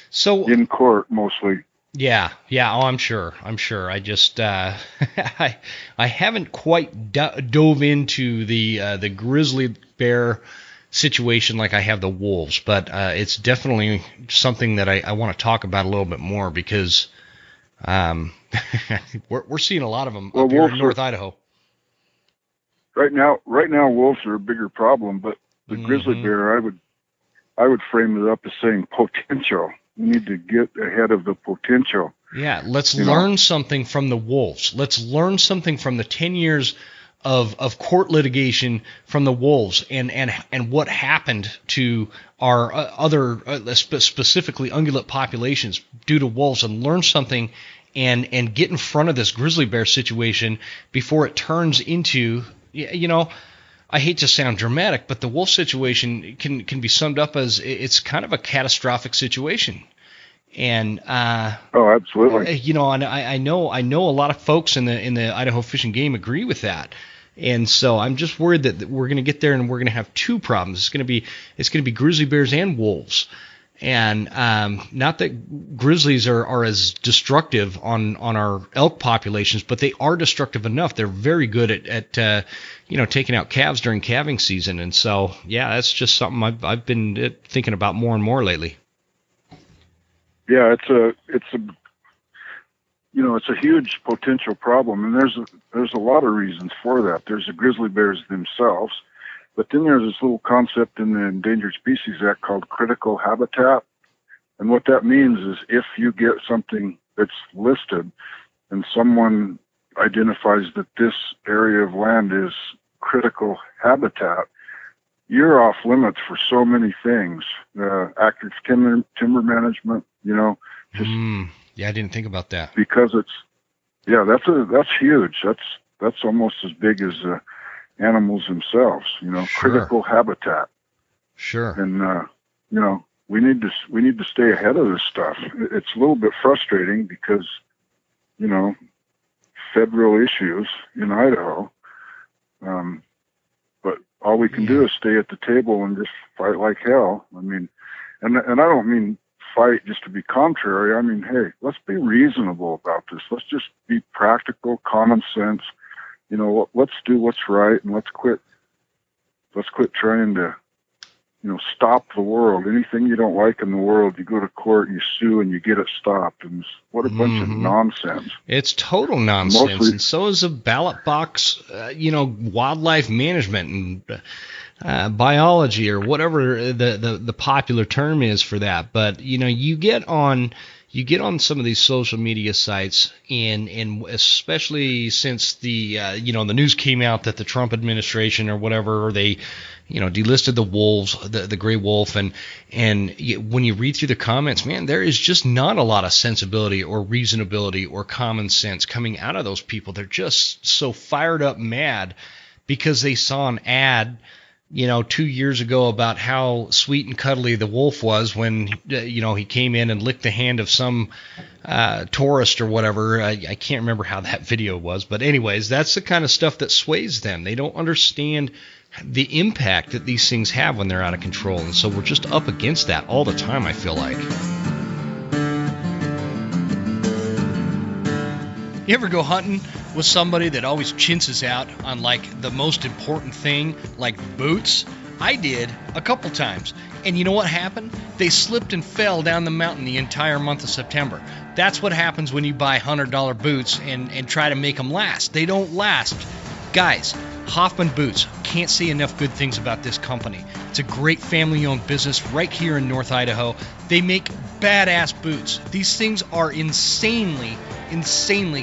So in court mostly. Yeah. Oh, I'm sure. I just I haven't quite dove into the grizzly bear situation like I have the wolves, but it's definitely something that I want to talk about a little bit more because we're seeing a lot of them up here in North Idaho. Right now, wolves are a bigger problem, but the grizzly bear, I would frame it up as saying potential. We need to get ahead of the potential. Yeah, let's learn something from the wolves. Let's learn something from the 10 years of court litigation from the wolves and what happened to our other, specifically ungulate populations due to wolves, and learn something and get in front of this grizzly bear situation before it turns into, I hate to sound dramatic, but the wolf situation can be summed up as it's kind of a catastrophic situation. And oh, absolutely. And I know a lot of folks in the Idaho Fish and Game agree with that. And so I'm just worried that we're going to get there and we're going to have two problems. It's going to be grizzly bears and wolves. And not that grizzlies are as destructive on our elk populations, but they are destructive enough. They're very good at taking out calves during calving season. And so, yeah, that's just something I've been thinking about more and more lately. Yeah, it's a huge potential problem, and there's a lot of reasons for that. There's the grizzly bears themselves. But then there's this little concept in the Endangered Species Act called critical habitat. And what that means is if you get something that's listed and someone identifies that this area of land is critical habitat, you're off limits for so many things. Active timber management, Yeah, I didn't think about that. Because that's huge. That's almost as big as animals themselves, Sure. Critical habitat. Sure. And we need to stay ahead of this stuff. It's a little bit frustrating because federal issues in Idaho, but all we can do is stay at the table and just fight like hell. I mean, and I don't mean fight just to be contrary. I mean, hey, let's be reasonable about this. Let's just be practical, common sense. Let's do what's right, and let's quit trying to, stop the world. Anything you don't like in the world, you go to court, you sue, and you get it stopped. And what a bunch of nonsense. It's total nonsense. And so is a ballot box, wildlife management and biology or whatever the popular term is for that. But, you get on some of these social media sites, and especially since the news came out that the Trump administration or whatever, or they delisted the wolves, the gray wolf, and when you read through the comments, man, there is just not a lot of sensibility or reasonability or common sense coming out of those people. They're just so fired up mad because they saw an ad 2 years ago about how sweet and cuddly the wolf was when, he came in and licked the hand of some tourist or whatever. I can't remember how that video was. But anyways, that's the kind of stuff that sways them. They don't understand the impact that these things have when they're out of control. And so we're just up against that all the time, I feel like. You ever go hunting with somebody that always chintzes out on like the most important thing, like boots? I did a couple times. And you know what happened? They slipped and fell down the mountain the entire month of September. That's what happens when you buy $100 boots and try to make them last. They don't last. Guys, Hoffman Boots, can't say enough good things about this company. It's a great family-owned business right here in North Idaho. They make badass boots. These things are insanely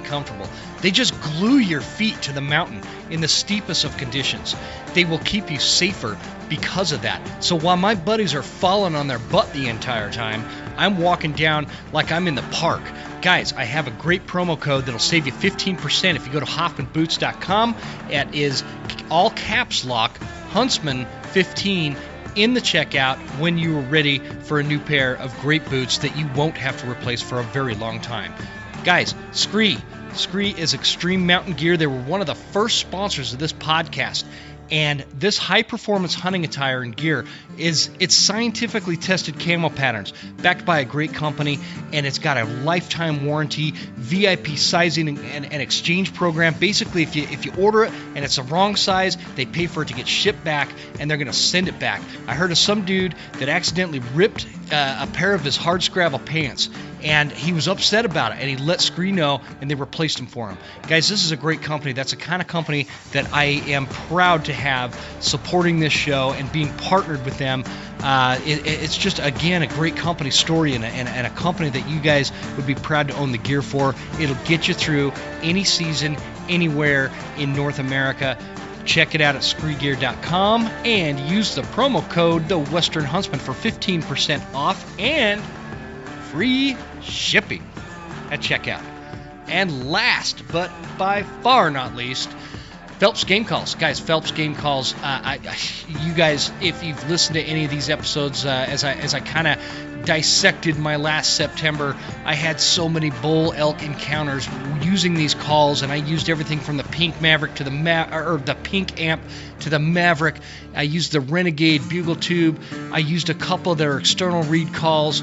comfortable. They just glue your feet to the mountain in the steepest of conditions. They will keep you safer because of that. So while my buddies are falling on their butt the entire time, I'm walking down like I'm in the park. Guys, I have a great promo code that'll save you 15% if you go to hoffmanboots.com. It is all caps lock, Huntsman15 in the checkout when you are ready for a new pair of great boots that you won't have to replace for a very long time. Guys, Scree is extreme mountain gear. They were one of the first sponsors of this podcast. And this high-performance hunting attire and gear it's scientifically tested camo patterns, backed by a great company, and it's got a lifetime warranty, VIP sizing and exchange program. Basically, if you order it and it's the wrong size, they pay for it to get shipped back, and they're going to send it back. I heard of some dude that accidentally ripped a pair of his hardscrabble pants, and he was upset about it, and he let Scree know, and they replaced them for him. Guys, this is a great company. That's the kind of company that I am proud to have supporting this show and being partnered with them. It's just, again, a great company story and a company that you guys would be proud to own the gear for. It'll get you through any season, anywhere in North America. Check it out at screegear.com and use the promo code The Western Huntsman for 15% off and free shipping at checkout. And last, but by far not least, Phelps Game Calls. Guys, Phelps Game Calls, you guys, if you've listened to any of these episodes, as I kind of dissected my last September, I had so many bull elk encounters using these calls, and I used everything from the Pink Maverick to the Pink Amp to the Maverick. I used the Renegade Bugle Tube. I used a couple of their external reed calls.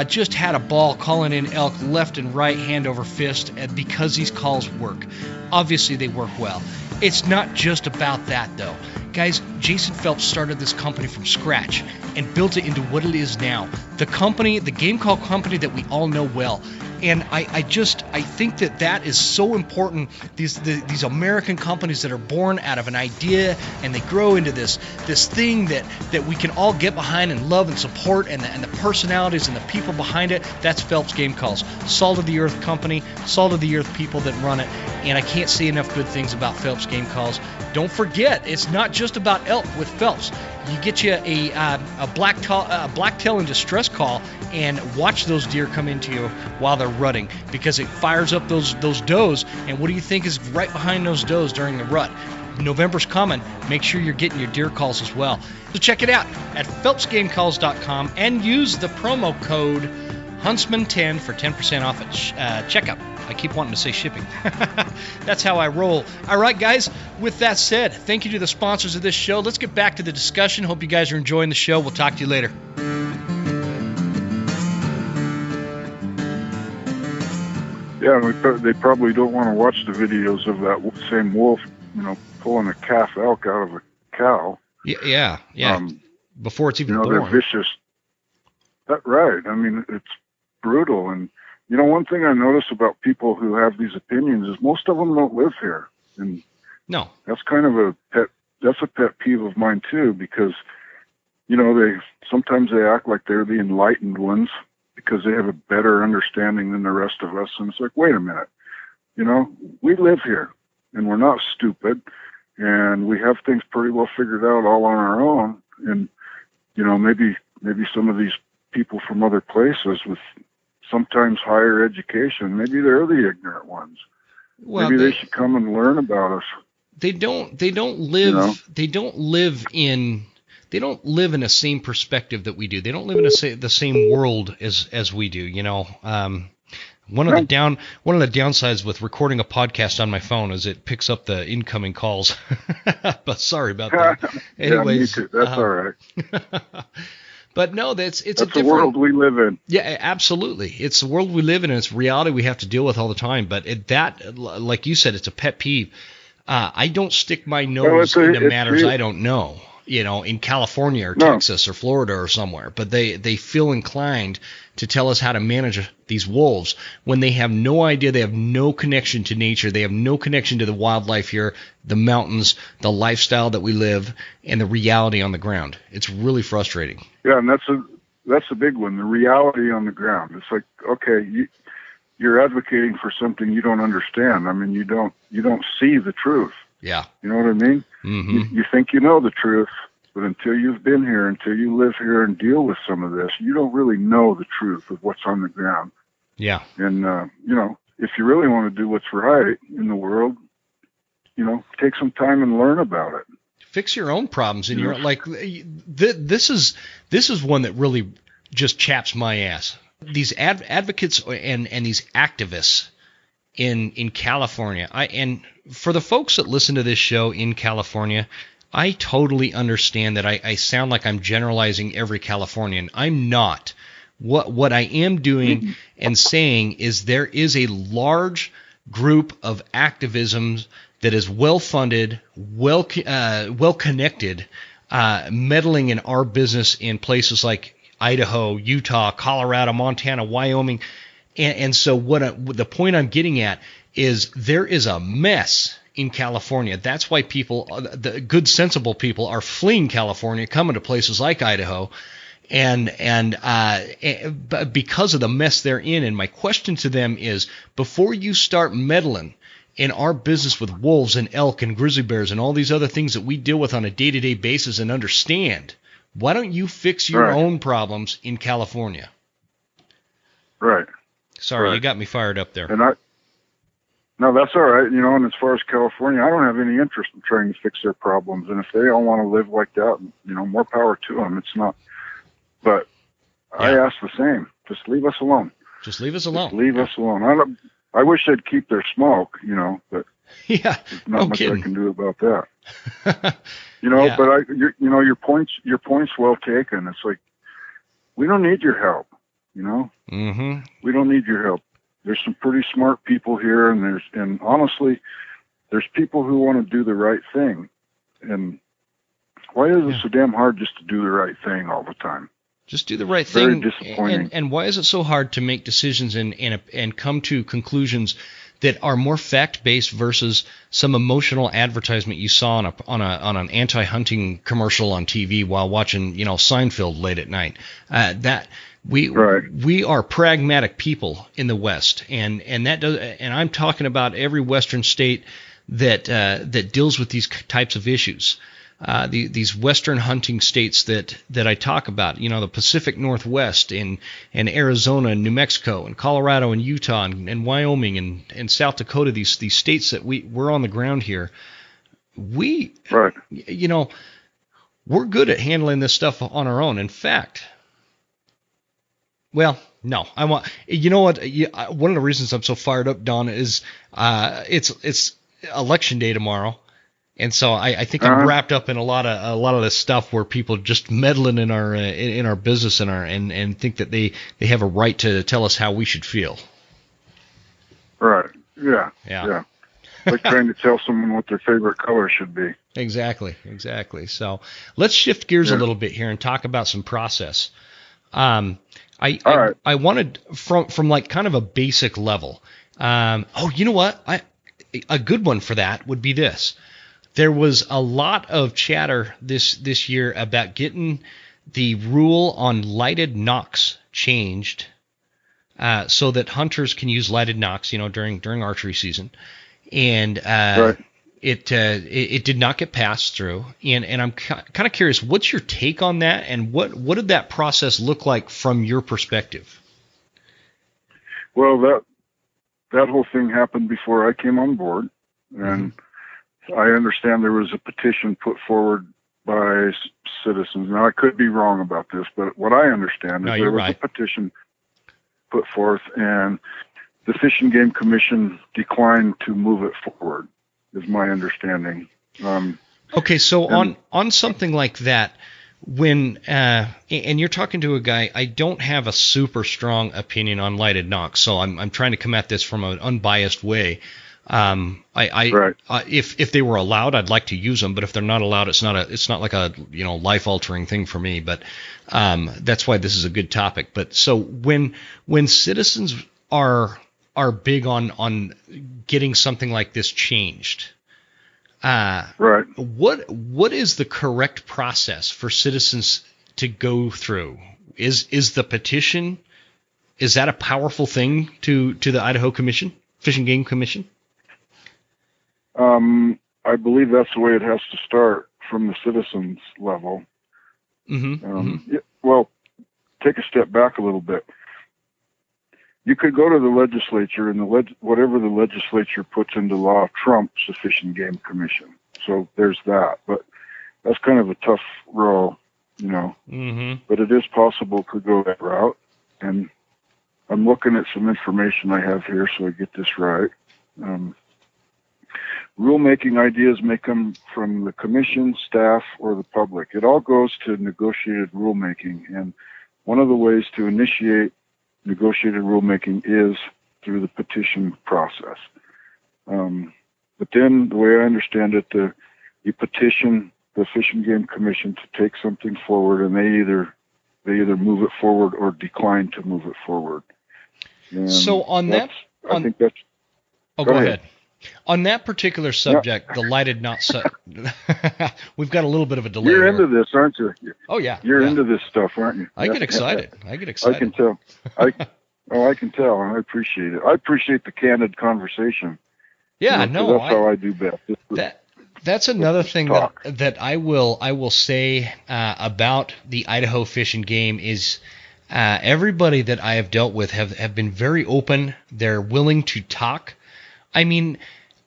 Just had a ball calling in elk left and right, hand over fist, because these calls work. Obviously, they work well. It's not just about that, though. Guys, Jason Phelps started this company from scratch and built it into what it is now. The company, the game call company that we all know well. And I think that is so important. These American companies that are born out of an idea and they grow into this thing that we can all get behind and love and support, and the personalities and the people behind it. That's Phelps Game Calls. Salt of the earth company, salt of the earth people that run it. And I can't say enough good things about Phelps Game Calls. Don't forget, it's not just about elk with Phelps. You get you a blacktail in distress call and watch those deer come into you while they're rutting, because it fires up those does. And what do you think is right behind those does during the rut? November's coming. Make sure you're getting your deer calls as well. So check it out at phelpsgamecalls.com and use the promo code Huntsman10 for 10% off at checkout. I keep wanting to say shipping. That's how I roll. All right, guys, with that said, thank you to the sponsors of this show. Let's get back to the discussion. Hope you guys are enjoying the show. We'll talk to you later. Yeah, they probably don't want to watch the videos of that same wolf, pulling a calf elk out of a cow. Yeah. Before it's even born. They're vicious. That's right. I mean, it's brutal. And, one thing I notice about people who have these opinions is most of them don't live here. And no, that's kind of a pet peeve of mine too, because, sometimes they act like they're the enlightened ones because they have a better understanding than the rest of us. And it's like, wait a minute, we live here and we're not stupid, and we have things pretty well figured out all on our own. And, maybe some of these people from other places with sometimes higher education, maybe they're the ignorant ones. Well, maybe they should come and learn about us. They don't live in the same perspective that we do. They don't live in the same world as we do. One of the downsides with recording a podcast on my phone is it picks up the incoming calls. But sorry about that. Anyways, yeah, me too. That's all right. But no, it's the world we live in. Yeah, absolutely. It's the world we live in, and it's reality we have to deal with all the time. But like you said, it's a pet peeve. I don't stick my nose into matters I don't know. in California or No. Texas or Florida or somewhere, but they feel inclined to tell us how to manage these wolves when they have no idea, they have no connection to nature, they have no connection to the wildlife here, the mountains, the lifestyle that we live, and the reality on the ground. It's really frustrating. Yeah, and that's a big one, the reality on the ground. It's like, okay, you're advocating for something you don't understand. I mean, you don't see the truth. Yeah. You know what I mean? Mm-hmm. You think you know the truth, but until you've been here, until you live here and deal with some of this, you don't really know the truth of what's on the ground. Yeah. And, if you really want to do what's right in the world, take some time and learn about it. Fix your own problems. And you're like, this is one that really just chaps my ass. These advocates and these activists in California. And for the folks that listen to this show in California, I totally understand that I sound like I'm generalizing every Californian. I'm not. What I am doing and saying is there is a large group of activisms that is well-funded, well-connected, meddling in our business in places like Idaho, Utah, Colorado, Montana, Wyoming. And so the point I'm getting at is there is a mess in California. That's why people, the good, sensible people, are fleeing California, coming to places like Idaho, and because of the mess they're in. And my question to them is, before you start meddling in our business with wolves and elk and grizzly bears and all these other things that we deal with on a day-to-day basis and understand, why don't you fix your own problems in California? Right. Sorry, you got me fired up there. No, that's all right. And as far as California, I don't have any interest in trying to fix their problems. And if they all want to live like that, more power to them. It's not. But I ask the same. Just leave us alone. Just leave us alone. Just leave us alone. I wish they'd keep their smoke, but yeah, there's not much kidding. I can do about that. But your point's well taken. It's like, we don't need your help. Mm-hmm. We don't need your help. There's some pretty smart people here, and honestly, there's people who want to do the right thing. And why is it so damn hard just to do the right thing all the time? Just do the right Very thing. disappointing. And why is it so hard to make decisions and come to conclusions that are more fact-based versus some emotional advertisement you saw on an anti-hunting commercial on TV while watching Seinfeld late at night? We are pragmatic people in the West, and that does. And I'm talking about every Western state that deals with these types of issues. These Western hunting states that I talk about, the Pacific Northwest and Arizona and New Mexico and Colorado and Utah and Wyoming and South Dakota, these states that we're on the ground here. We're good at handling this stuff on our own. In fact, well, no, I want. You know what? One of the reasons I'm so fired up, Don, is it's election day tomorrow, and so I think I'm wrapped up in a lot of this stuff where people just meddling in our business and think that they have a right to tell us how we should feel. Right. Yeah. Like trying to tell someone what their favorite color should be. Exactly. So let's shift gears a little bit here and talk about some process. I wanted from like kind of a basic level. You know what? A good one for that would be this. There was a lot of chatter this year about getting the rule on lighted nocks changed so that hunters can use lighted nocks, during archery season. And it did not get passed through. And I'm kind of curious, what's your take on that, and what did that process look like from your perspective? Well, that whole thing happened before I came on board, and I understand there was a petition put forward by citizens. Now, I could be wrong about this, but what I understand is there was a petition put forth, and the Fish and Game Commission declined to move it forward, is my understanding. Okay, so on something like that, when and you're talking to a guy, I don't have a super strong opinion on lighted nocks, so I'm trying to come at this from an unbiased way. Right. If they were allowed, I'd like to use them, but if they're not allowed, it's not like a life altering thing for me. But that's why this is a good topic. But so when citizens are big on getting something like this changed, right. What is the correct process for citizens to go through? Is the petition, is that a powerful thing to the Idaho Fish and Game Commission? I believe that's the way it has to start, from the citizens level. Mm-hmm. Yeah, well, take a step back a little bit. You could go to the legislature, and whatever the legislature puts into law trumps the Fish and Game Commission. So there's that. But that's kind of a tough role, Mm-hmm. But it is possible to go that route. And I'm looking at some information I have here so I get this right. Rulemaking ideas may come from the commission, staff, or the public. It all goes to negotiated rulemaking. And one of the ways to initiate negotiated rulemaking is through the petition process. But then, the way I understand it, you petition the Fish and Game Commission to take something forward, and they either move it forward or decline to move it forward. And so on that, I think that's. Oh, go ahead. On that particular subject, the lighted knot. We've got a little bit of a delay. You're here. into this, aren't you? Oh yeah. You're into this stuff, aren't you? I get excited. I get excited. I can tell. I can tell, and I appreciate it. I appreciate the candid conversation. Yeah, no, that's how I do best. That's another thing that I will say about the Idaho Fish and Game is everybody that I have dealt with have been very open. They're willing to talk. I mean,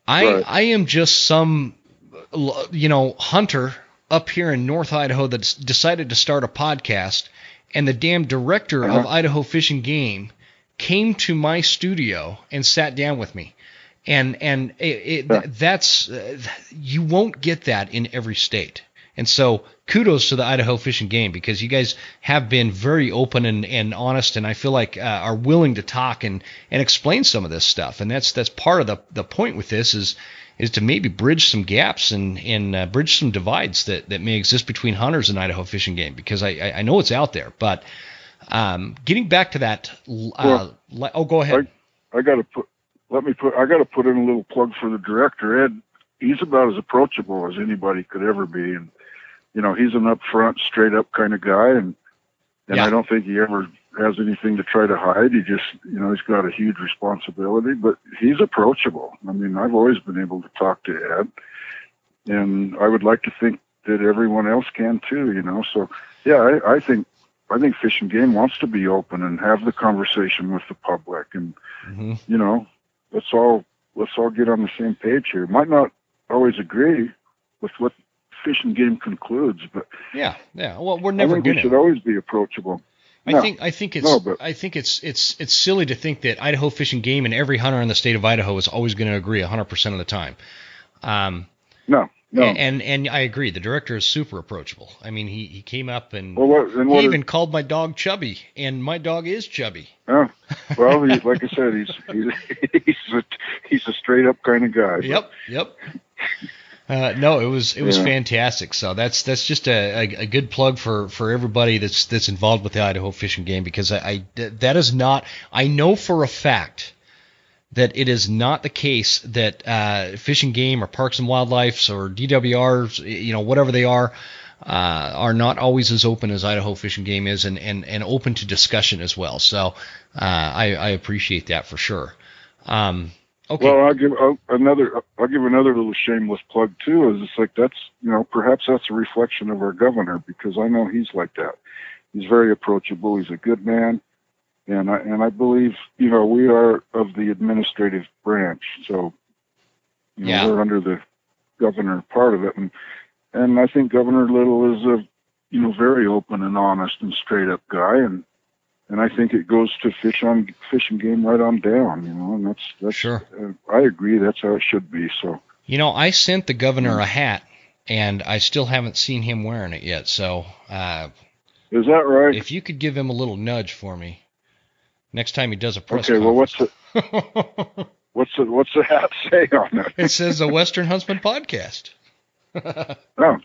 I am just some hunter up here in North Idaho that's decided to start a podcast, and the damn director of Idaho Fish and Game came to my studio and sat down with me. And that's you won't get that in every state. And so kudos to the Idaho Fish and Game, because you guys have been very open and honest, and I feel like are willing to talk and explain some of this stuff. And that's part of the point with this is to maybe bridge some gaps and bridge some divides that may exist between hunters and Idaho Fish and Game, because I know it's out there. But getting back to that, go ahead. I got to put in a little plug for the director, Ed. He's about as approachable as anybody could ever be, and he's an upfront, straight up kind of guy, and I don't think he ever has anything to try to hide. He just, he's got a huge responsibility, but he's approachable. I mean, I've always been able to talk to Ed, and I would like to think that everyone else can too. So yeah, I think Fish and Game wants to be open and have the conversation with the public, and let's all get on the same page here. Might not always agree with what Fish and Game concludes, but yeah. Well, we're never going to. We should always be approachable. I think it's silly to think that Idaho Fish and Game and every hunter in the state of Idaho is always going to agree 100% of the time. No. And I agree. The director is super approachable. I mean, he came up and he even called my dog Chubby, and my dog is chubby. Oh, well, like I said, he's a straight up kind of guy. Yep. No, it was fantastic. So that's just a good plug for everybody that's involved with the Idaho Fish and Game, because that is not, I know for a fact that it is not the case that Fish and Game or Parks and Wildlife or DWRs, whatever they are not always as open as Idaho Fish and Game is, and open to discussion as well. So I appreciate that for sure. Okay. Well, I'll give another little shameless plug too. Is it's like that's perhaps that's a reflection of our governor, because I know he's like that. He's very approachable. He's a good man. And I believe, we are of the administrative branch, so we're under the governor part of it, and I think Governor Little is a very open and honest and straight up guy, and I think it goes to Fish and Game right on down, and that's sure. I agree, that's how it should be. So I sent the governor a hat, and I still haven't seen him wearing it yet. So is that right? If you could give him a little nudge for me next time he does a press conference. Okay, well, what's it? What's the hat say on it? It says the Western Huntsman Podcast. Oh.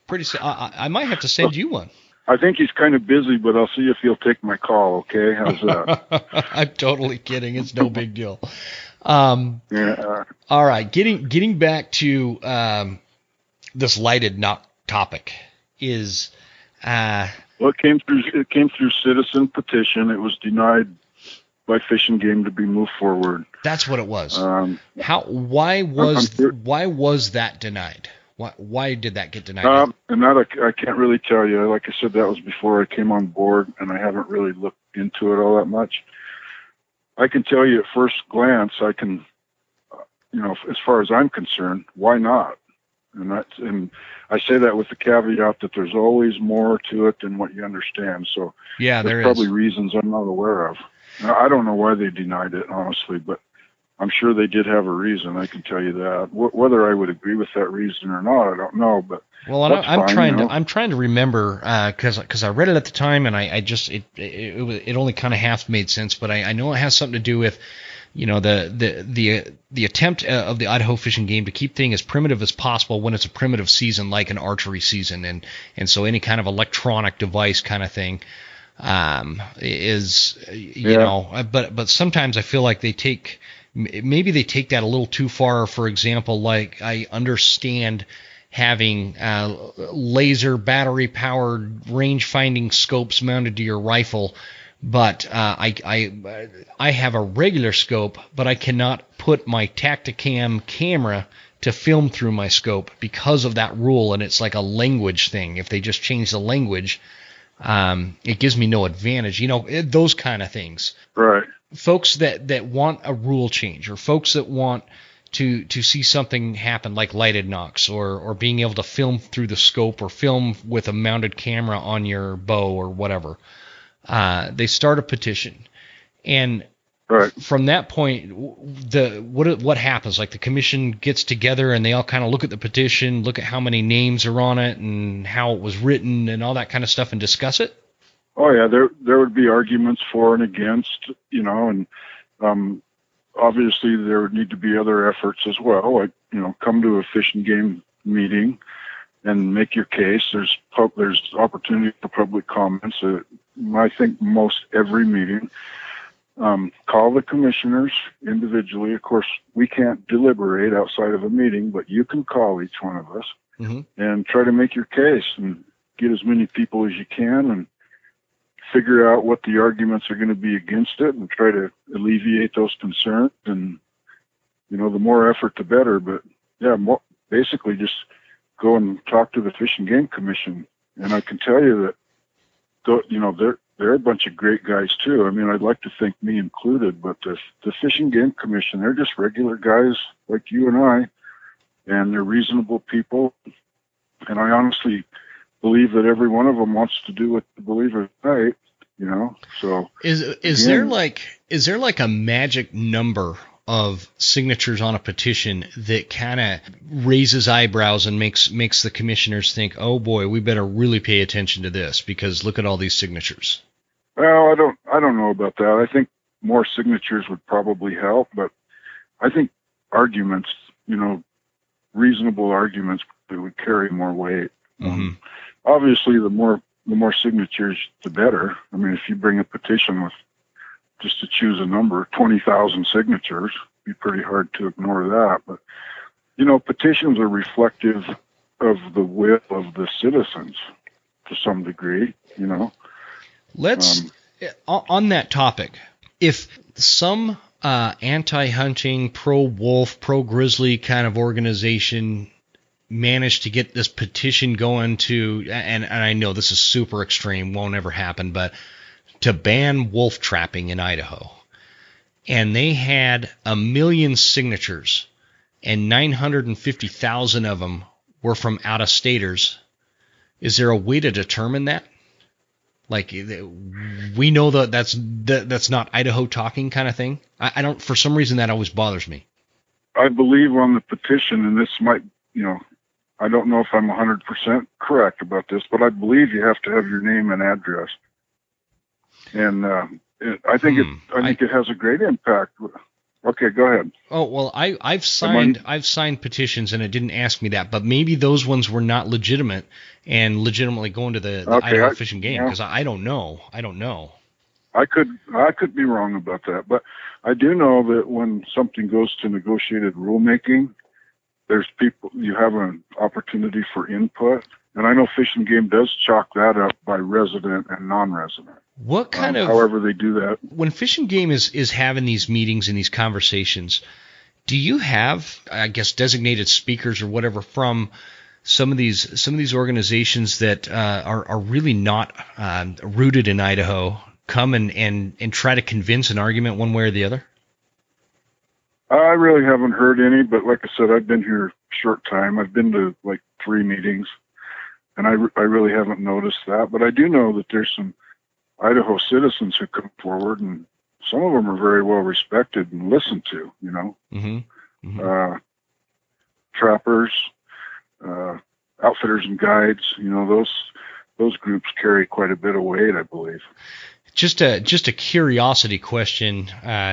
Pretty. I might have to send you one. I think he's kind of busy, but I'll see if he'll take my call. Okay, how's that? I'm totally kidding. It's no big deal. Yeah. All right, getting back to this lighted knock topic is. Well, it came through citizen petition. It was denied by Fish and Game to be moved forward. That's what it was. Why was that denied? Why did that get denied? And that I can't really tell you. Like I said, that was before I came on board, and I haven't really looked into it all that much. I can tell you at first glance, I can, as far as I'm concerned, why not? And I say that with the caveat that there's always more to it than what you understand. So yeah, there's probably reasons I'm not aware of. Now, I don't know why they denied it, honestly, but I'm sure they did have a reason. I can tell you that. Whether I would agree with that reason or not, I don't know. But well, I'm trying to remember because I read it at the time, and I just it only kind of half made sense. But I know it has something to do with the attempt of the Idaho Fish and Game to keep things as primitive as possible when it's a primitive season like an archery season, and so any kind of electronic device kind of thing is but sometimes I feel like they take that a little too far. For example, like I understand having laser battery powered range finding scopes mounted to your rifle, but I have a regular scope, but I cannot put my Tacticam camera to film through my scope because of that rule, and it's like a language thing. If they just change the language, it gives me no advantage, those kind of things. Right. Folks that want a rule change, or folks that want to see something happen like lighted nocks, or being able to film through the scope, or film with a mounted camera on your bow or whatever, they start a petition. And right. From that point, what happens? Like the commission gets together and they all kind of look at the petition, look at how many names are on it and how it was written and all that kind of stuff, and discuss it? Oh yeah, there would be arguments for and against, and obviously there would need to be other efforts as well. Like, come to a Fish and Game meeting and make your case. There's opportunity for public comments. I think most every meeting. Call the commissioners individually. Of course, we can't deliberate outside of a meeting, but you can call each one of us and try to make your case and get as many people as you can and figure out what the arguments are going to be against it and try to alleviate those concerns. And, the more effort, the better. But, yeah, basically just go and talk to the Fish and Game Commission. And I can tell you that, they're a bunch of great guys, too. I mean, I'd like to think me included, but the Fish and Game Commission, they're just regular guys like you and I, and they're reasonable people. And I honestly believe that every one of them wants to do what they believe is right, So is there like a magic number of signatures on a petition that kind of raises eyebrows and makes the commissioners think, oh boy, we better really pay attention to this because look at all these signatures? Well, I don't know about that. I think more signatures would probably help, but I think arguments, reasonable arguments, that would carry more weight. Obviously, the more signatures, the better. I mean, if you bring a petition with, just to choose a number, 20,000 signatures, it'd be pretty hard to ignore that. But, petitions are reflective of the will of the citizens to some degree, Let's, on that topic, if some anti-hunting, pro-wolf, pro-grizzly kind of organization managed to get this petition going to, and I know this is super extreme, won't ever happen, but to ban wolf trapping in Idaho, and they had 1 million signatures, and 950,000 of them were from out-of-staters, is there a way to determine that? Like, we know that's not Idaho talking kind of thing. I don't, for some reason, that always bothers me. I believe on the petition, and this might, I don't know if I'm 100% correct about this, but I believe you have to have your name and address. And I think it has a great impact. Okay, go ahead. Oh, well, I've signed petitions, and it didn't ask me that, but maybe those ones were not legitimate and legitimately going to the Okay, Idaho Fish and Game, yeah, because I don't know. I don't know. I could be wrong about that, but I do know that when something goes to negotiated rulemaking, there's people, you have an opportunity for input. And I know Fish and Game does chalk that up by resident and non-resident. What kind of, however they do that. when Fish and Game is having these meetings and these conversations, do you have, I guess, designated speakers or whatever from some of these organizations that are really not rooted in Idaho come and try to convince an argument one way or the other? I really haven't heard any, but like I said, I've been here a short time. I've been to like 3 meetings, and I really haven't noticed that. But I do know that there's some Idaho citizens who come forward, and some of them are very well respected and listened to, you know. Mm-hmm. Mm-hmm. Trappers, outfitters and guides, you know, those groups carry quite a bit of weight, I believe. Just a curiosity question,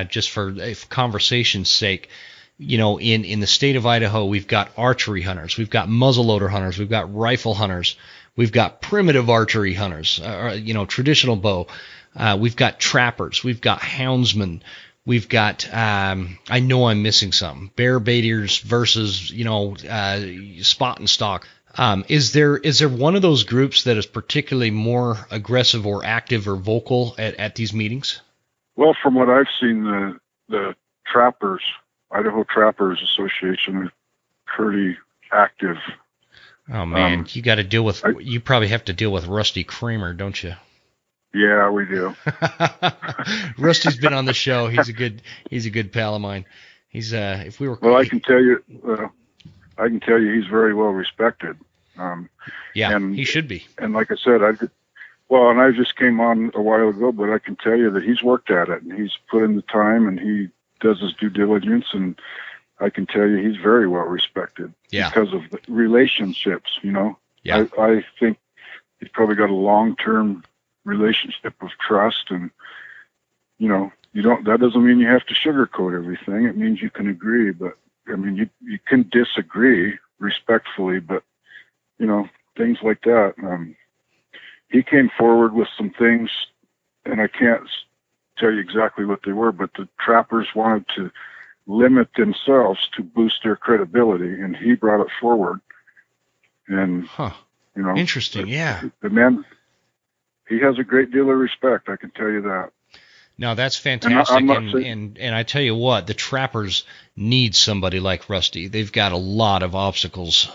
just for conversation's sake. You know, in the state of Idaho, we've got archery hunters, we've got muzzleloader hunters, we've got rifle hunters, we've got primitive archery hunters, traditional bow. We've got trappers, we've got houndsmen, we've got I know I'm missing some bear baiters versus spot and stalk. Is there one of those groups that is particularly more aggressive or active or vocal at these meetings? Well, from what I've seen, the trappers, Idaho Trappers Association, are pretty active. Oh man, you probably have to deal with Rusty Kramer, don't you? Yeah, we do. Rusty's been on the show. He's a good pal of mine. He's if we were well, I can tell you he's very well respected. And he should be. And like I said, I just came on a while ago, but I can tell you that he's worked at it and he's put in the time and he does his due diligence, and I can tell you he's very well respected because of the relationships, you know. Yeah. I think he's probably got a long-term relationship of trust, and you know, that doesn't mean you have to sugarcoat everything. It means you can agree, but I mean, you can disagree respectfully, but you know, things like that. He came forward with some things, and I can't tell you exactly what they were, but the trappers wanted to limit themselves to boost their credibility, and he brought it forward. And you know, interesting. The man, he has a great deal of respect. I can tell you that. No, that's fantastic, and I tell you what, the trappers need somebody like Rusty. They've got a lot of obstacles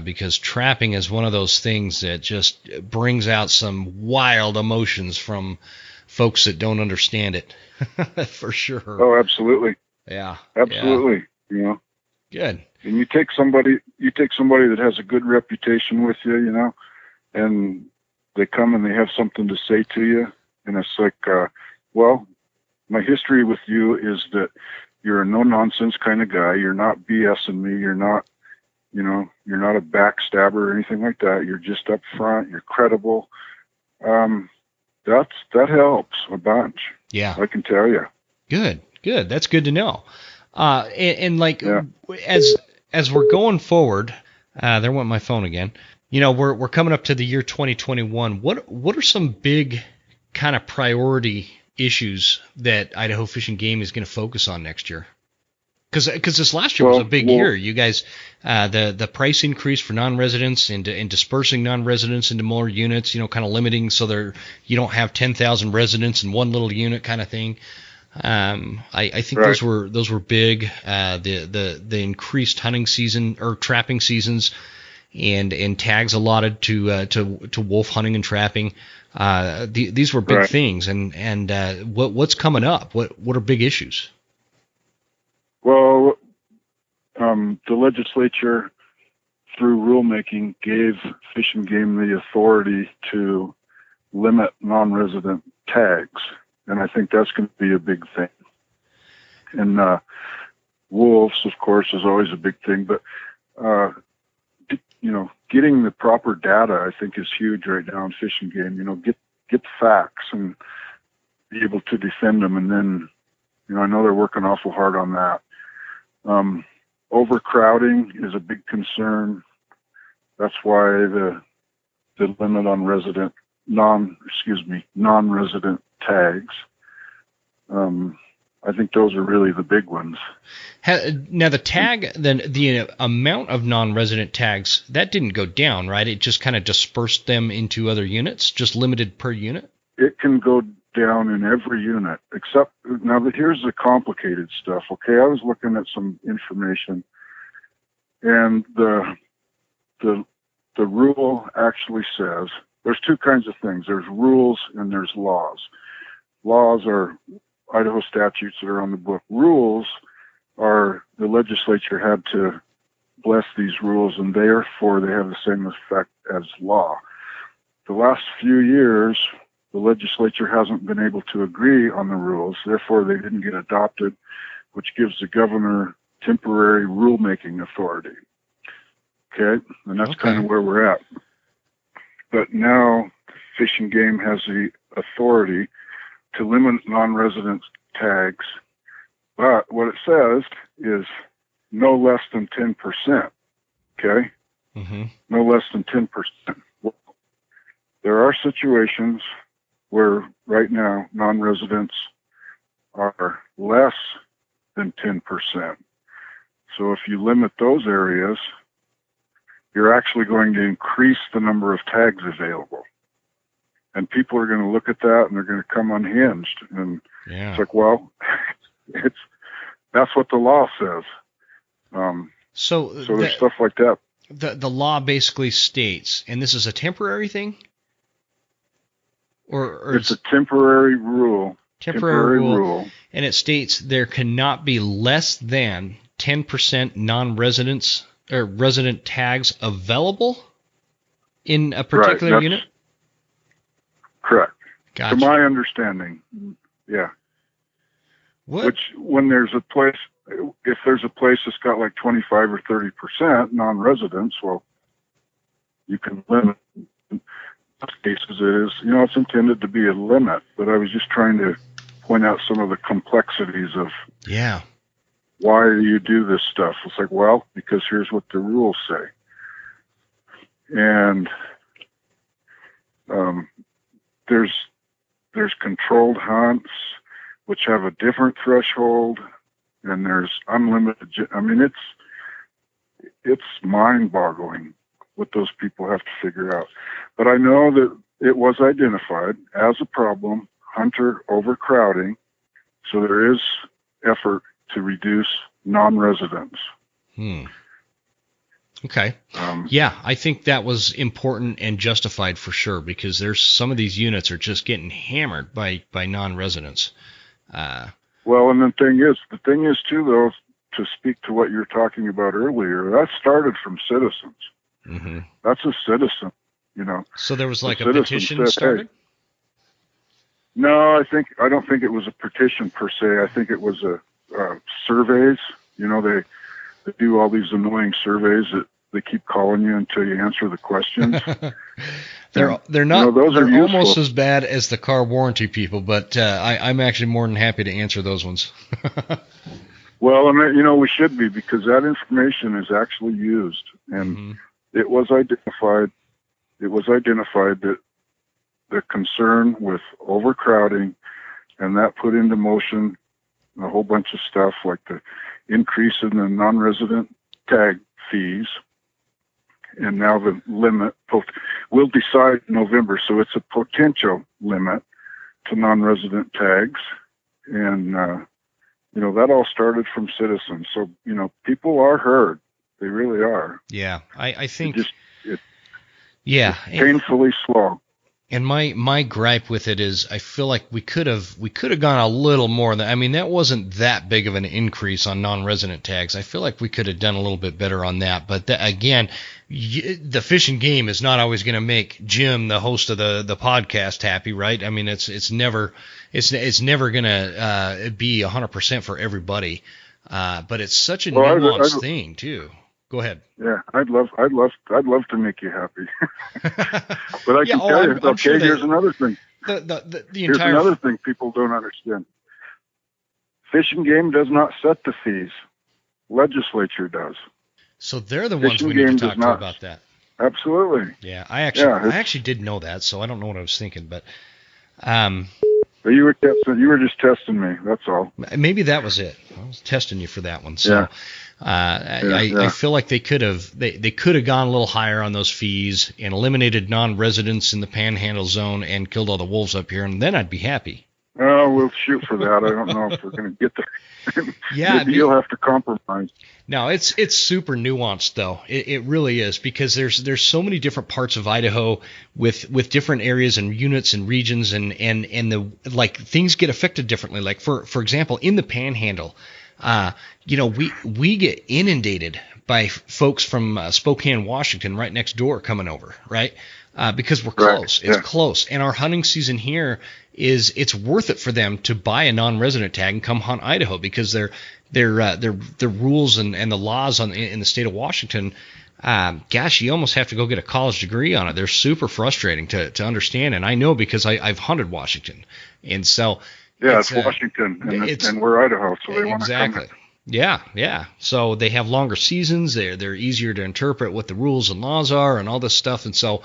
because trapping is one of those things that just brings out some wild emotions from folks that don't understand it, for sure. Oh, absolutely. Yeah, absolutely. Yeah. You know, good. And you take somebody that has a good reputation with you, you know, and they come and they have something to say to you, and it's like, well, my history with you is that you're a no-nonsense kind of guy. You're not BSing me. You're not a backstabber or anything like that. You're just up front. You're credible. That helps a bunch. Yeah, I can tell you. Good. That's good to know. As we're going forward, there went my phone again. You know, we're coming up to the year 2021. What are some big kind of priority issues that Idaho Fish and Game is going to focus on next year? Because this last year was a big year. You guys, the price increase for non-residents and dispersing non-residents into more units, you know, kind of limiting so you don't have 10,000 residents in one little unit kind of thing. I think those were big. The increased hunting season or trapping seasons and tags allotted to wolf hunting and trapping. These were big things, and what's coming up? What are big issues? Well, the legislature, through rulemaking, gave Fish and Game the authority to limit non-resident tags, and I think that's going to be a big thing. And wolves, of course, is always a big thing, but you know, getting the proper data, I think, is huge right now in Fish and Game. You know, get the facts and be able to defend them, and then I know they're working awful hard on that. Overcrowding is a big concern. That's why the limit on non-resident tags. I think those are really the big ones. Now the amount of non-resident tags, that didn't go down, right? It just kind of dispersed them into other units, just limited per unit? It can go down in every unit, except now here's the complicated stuff. Okay, I was looking at some information, and the rule actually says there's two kinds of things. There's rules and there's laws. Laws are Idaho statutes that are on the book. Rules are the legislature had to bless these rules, and therefore they have the same effect as law. The last few years, the legislature hasn't been able to agree on the rules, therefore they didn't get adopted, which gives the governor temporary rulemaking authority. Okay, and that's kind of where we're at. But now Fish and Game has the authority to limit non-resident tags, but what it says is no less than 10%. Okay? Mm-hmm. No less than 10%. Well, there are situations where right now non-residents are less than 10%. So if you limit those areas, you're actually going to increase the number of tags available. And people are going to look at that and they're going to come unhinged. And It's like, well, that's what the law says. So there's stuff like that. The law basically states, and this is a temporary thing? Or it's a temporary rule. Temporary rule. And it states there cannot be less than 10% non-residents or resident tags available in a particular unit? Correct. Gotcha. To my understanding, yeah. What? Which, when there's a place, if there's a place that's got like 25 or 30% non-residents, well, you can limit. In most cases, it is, it's intended to be a limit, but I was just trying to point out some of the complexities of why do you do this stuff. It's like, well, because here's what the rules say. And there's controlled hunts, which have a different threshold, and there's unlimited. I mean, it's mind-boggling what those people have to figure out. But I know that it was identified as a problem, hunter overcrowding, so there is effort to reduce non-residents. Okay. I think that was important and justified for sure, because there's some of these units are just getting hammered by non-residents. Well, and the thing is too, though, to speak to what you were talking about earlier, that started from citizens. Mm-hmm. That's a citizen, So there was like a petition started? Hey, no, I don't think it was a petition per se. I think it was surveys. They do all these annoying surveys that they keep calling you until you answer the questions. They're not. They're almost as bad as the car warranty people, but I'm actually more than happy to answer those ones. Well, and we should be, because that information is actually used, and it was identified. It was identified that the concern with overcrowding, and that put into motion a whole bunch of stuff like the increase in the non-resident tag fees, and now the limit. We'll decide in November, so it's a potential limit to non-resident tags, and that all started from citizens. So people are heard; they really are. Yeah, I think. It's painfully slow. And my gripe with it is, I feel like we could have gone a little more than. I mean, that wasn't that big of an increase on non-resident tags. I feel like we could have done a little bit better on that. But again, the Fish and Game is not always going to make Jim, the host of the podcast, happy, right? I mean, it's never going to be 100% for everybody. But it's such a nuanced thing too. Go ahead. Yeah, I'd love to make you happy. But I can tell you, I'm sure here's another thing. The Here's entire another thing people don't understand. Fish and Game does not set the fees. Legislature does. So they're the Fish ones and we need to Game talk does to not. about that. Absolutely. Yeah, I actually did know that, so I don't know what I was thinking, but But you were just testing me. That's all. maybe that was it. I was testing you for that one. So I feel like they could have gone a little higher on those fees and eliminated non-residents in the Panhandle zone and killed all the wolves up here, and then I'd be happy. Oh, we'll shoot for that. I don't know if we're going to get there. Yeah, maybe you'll have to compromise. No, it's super nuanced though. It really is, because there's so many different parts of Idaho with different areas and units and regions and the like, things get affected differently. Like for example, in the Panhandle, we get inundated by folks from Spokane, Washington, right next door coming over, right? Because we're close. Right. It's close, and our hunting season here it's worth it for them to buy a non-resident tag and come hunt Idaho, because their rules and the laws in the state of Washington, gosh, you almost have to go get a college degree on it. They're super frustrating to understand, and I know because I've hunted Washington, and so it's Washington, and we're Idaho, so they want to come. Exactly. Yeah. So they have longer seasons. They're easier to interpret what the rules and laws are and all this stuff, and so.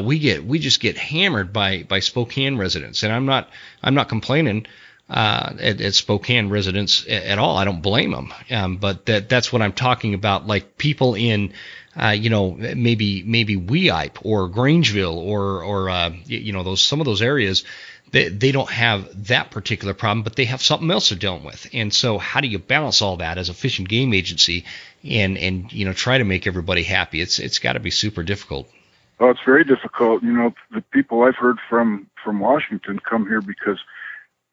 We just get hammered by Spokane residents, and I'm not complaining at Spokane residents at all. I don't blame them, but that's what I'm talking about. Like people in maybe Weippe or Grangeville or some of those areas. They don't have that particular problem, but they have something else they're dealing with. And so how do you balance all that as a fish and game agency and try to make everybody happy? It's got to be super difficult. Oh, it's very difficult. The people I've heard from Washington come here because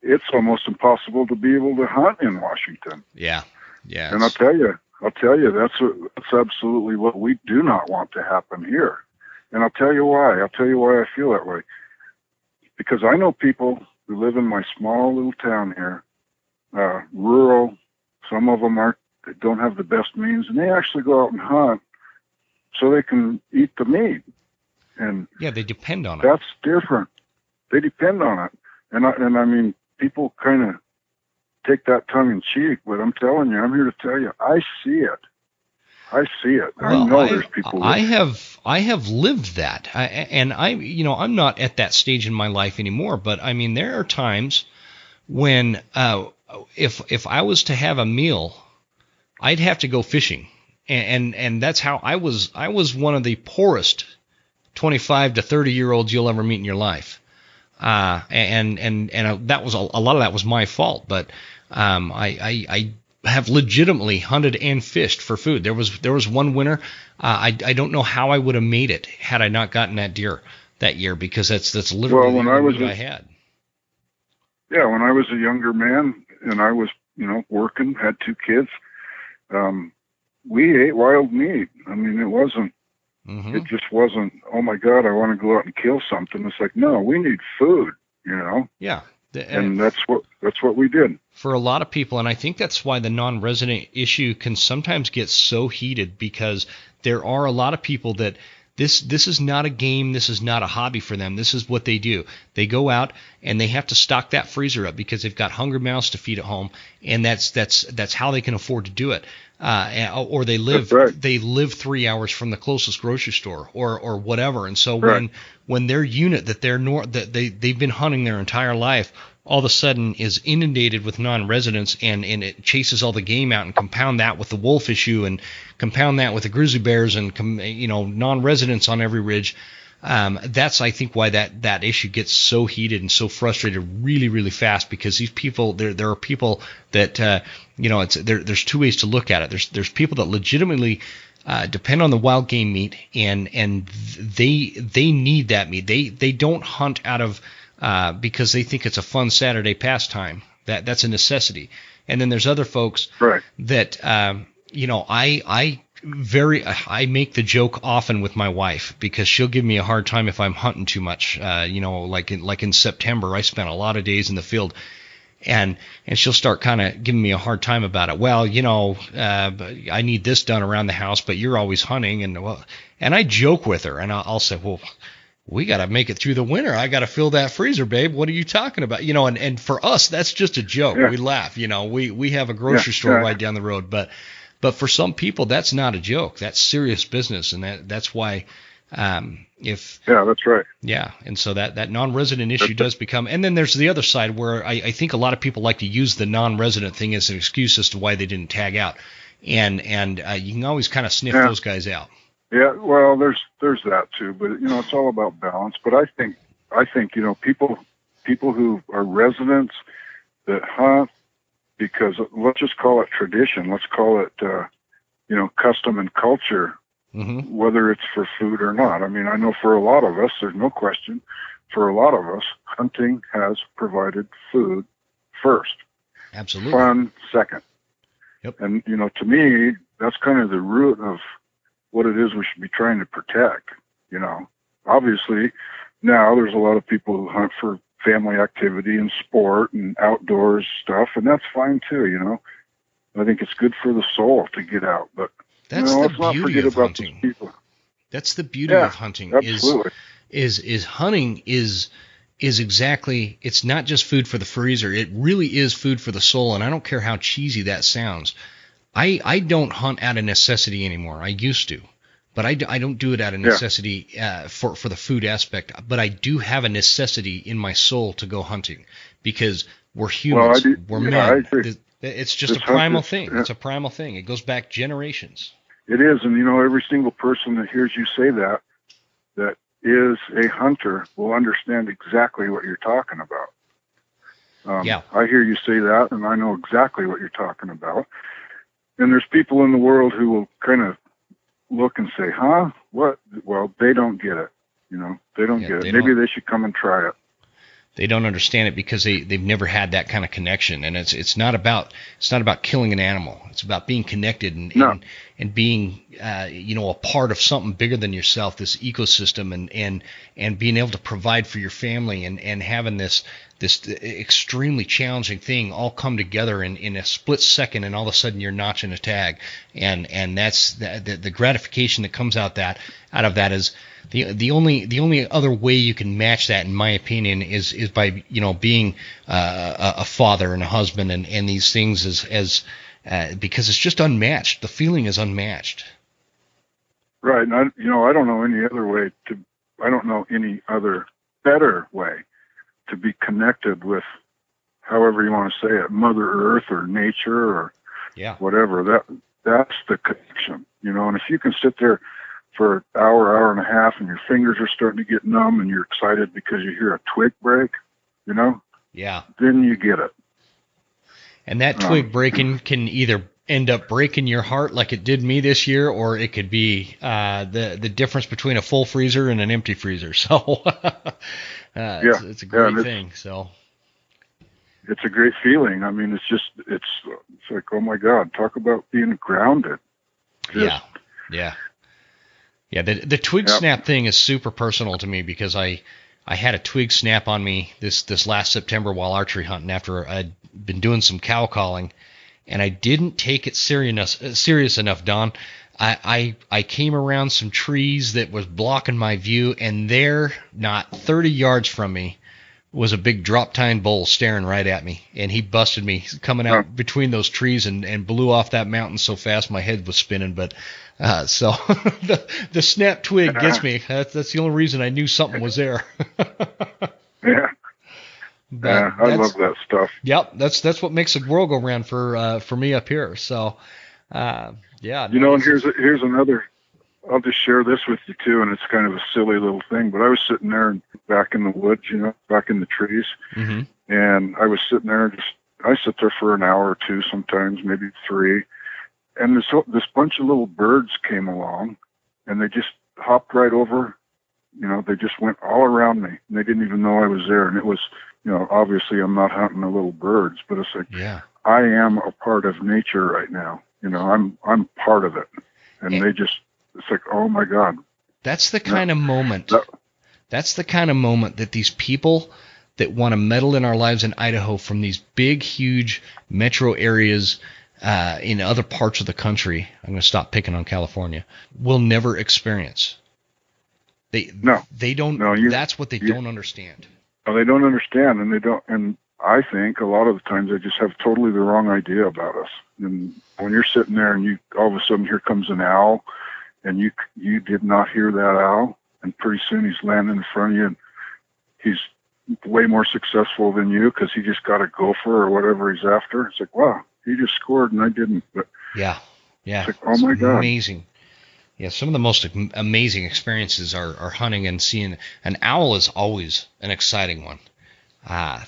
it's almost impossible to be able to hunt in Washington. Yeah. And I'll tell you, that's absolutely what we do not want to happen here. And I'll tell you why. I feel that way. Because I know people who live in my small little town here, rural. Some of them they don't have the best means, and they actually go out and hunt so they can eat the meat. And yeah, they depend on it. That's different. They depend on it. And I mean, people kind of take that tongue in cheek, but I'm telling you, I'm here to tell you, I see it. Well, I know there's people. I have lived that, I'm not at that stage in my life anymore. But I mean, there are times when if I was to have a meal, I'd have to go fishing, and that's how I was. I was one of the poorest 25 to 30-year-olds you'll ever meet in your life, and that was a lot of that was my fault. But I have legitimately hunted and fished for food. There was one winter, I don't know how I would have made it had I not gotten that deer that year, because that's literally the only food I had. Yeah, when I was a younger man and I was working, had 2 kids, we ate wild meat. I mean, it wasn't. Mm-hmm. It just wasn't, oh my God, I want to go out and kill something. It's like, no, we need food, Yeah. And that's what we did. For a lot of people, and I think that's why the non-resident issue can sometimes get so heated, because there are a lot of people that this is not a game, this is not a hobby for them. This is what they do. They go out and they have to stock that freezer up because they've got hungry mouths to feed at home, and that's how they can afford to do it. Or they live 3 hours from the closest grocery store or whatever. And so when their unit that they've been hunting their entire life all of a sudden is inundated with non-residents, and it chases all the game out, and compound that with the wolf issue, and compound that with the grizzly bears, and non-residents on every ridge. That's, I think, why that issue gets so heated and so frustrated really, really fast, because these people, there are people that there's 2 ways to look at it. There's people that legitimately depend on the wild game meat, and they need that meat. They don't hunt out of because they think it's a fun Saturday pastime. That's a necessity. And then there's other folks that I make the joke often with my wife, because she'll give me a hard time if I'm hunting too much. Like in September, I spent a lot of days in the field, and she'll start kind of giving me a hard time about it. Well, I need this done around the house, but you're always hunting, and I joke with her, and I'll say, well, we got to make it through the winter. I got to fill that freezer, babe. What are you talking about? And for us, that's just a joke. Yeah. We laugh. We have a grocery store right down the road, but for some people, that's not a joke. That's serious business, and that's why that's right. Yeah, and so that non-resident issue does become, and then there's the other side where I think a lot of people like to use the non-resident thing as an excuse as to why they didn't tag out, and you can always kind of sniff those guys out. Yeah, well, there's that too, but it's all about balance. But I think people who are residents that hunt because let's just call it tradition, let's call it custom and culture, whether it's for food or not. I mean, I know for a lot of us, there's no question. For a lot of us, hunting has provided food first. Absolutely. Fun second. Yep. And to me, that's kind of the root of what it is we should be trying to protect. Obviously now there's a lot of people who hunt for family activity and sport and outdoors stuff, and that's fine too. I think it's good for the soul to get out, but that's let's the not beauty forget of about hunting. those people. That's the beauty of hunting. Absolutely. Is hunting is exactly, it's not just food for the freezer. It really is food for the soul, and I don't care how cheesy that sounds. I don't hunt out of necessity anymore. I used to, but I don't do it out of necessity for the food aspect. But I do have a necessity in my soul to go hunting because we're humans. We're men. I agree. It's just a primal thing. It's a primal thing. It goes back generations. It is, and every single person that hears you say that is a hunter will understand exactly what you're talking about. I hear you say that, and I know exactly what you're talking about. And there's people in the world who will kind of look and say, huh? What? Well, they don't get it. They don't get it. Maybe they should come and try it. They don't understand it because they've never had that kind of connection. And it's not about killing an animal. It's about being connected and being a part of something bigger than yourself, this ecosystem, and being able to provide for your family and having this extremely challenging thing all come together in a split second, and all of a sudden you're notching a tag, and that's the gratification that comes out of that is the only other way you can match that, in my opinion, is by being a father and a husband and these things as because it's just unmatched. The feeling is unmatched. Right, and I don't know any other way I don't know any other better way to be connected with, however you want to say it, Mother Earth or nature or whatever. That's the connection, And if you can sit there for an hour and a half, and your fingers are starting to get numb, and you're excited because you hear a twig break, then you get it. And that twig breaking can either end up breaking your heart like it did me this year, or it could be the difference between a full freezer and an empty freezer. So it's a great thing. So it's a great feeling. I mean, it's like, oh my God, talk about being grounded. Yeah. The twig snap thing is super personal to me because I had a twig snap on me this last September while archery hunting after I'd been doing some cow calling, and I didn't take it serious enough, Don. I came around some trees that was blocking my view, and there, not 30 yards from me, was a big drop tine bull staring right at me, and he busted me coming out between those trees and blew off that mountain so fast my head was spinning. But so the snap twig gets me. That's the only reason I knew something was there. I love that stuff. Yep, that's what makes the world go round for me up here. So and here's another. I'll just share this with you too, and it's kind of a silly little thing, but I was sitting there back in the woods, back in the trees, and I was sitting there, I sit there for an hour or two, sometimes maybe 3, and this bunch of little birds came along, and they just hopped right over, they just went all around me, and they didn't even know I was there, and it was, obviously I'm not hunting the little birds, but it's like, I am a part of nature right now, I'm part of it, and it's like, oh my God. That's the kind of moment. That's the kind of moment that these people that want to meddle in our lives in Idaho from these big, huge metro areas in other parts of the country, I'm going to stop picking on California, will never experience. They don't. No, that's what they don't understand. No, they don't understand, and they don't. And I think a lot of the times they just have totally the wrong idea about us. And when you're sitting there and you all of a sudden here comes an owl, and you did not hear that owl, and pretty soon he's landing in front of you, and he's way more successful than you because he just got a gopher or whatever he's after. It's like, wow, he just scored and I didn't. But yeah, it's like, oh my God, amazing. Yeah, some of the most amazing experiences are hunting and seeing. An owl is always an exciting one.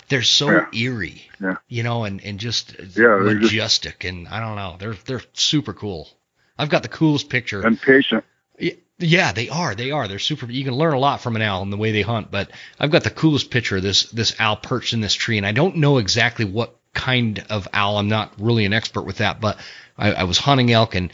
They're so eerie, and just majestic, and I don't know, they're super cool. I've got the coolest picture. And patient. Yeah, they are. They're super. You can learn a lot from an owl and the way they hunt. But I've got the coolest picture of this owl perched in this tree, and I don't know exactly what kind of owl. I'm not really an expert with that, but I was hunting elk, and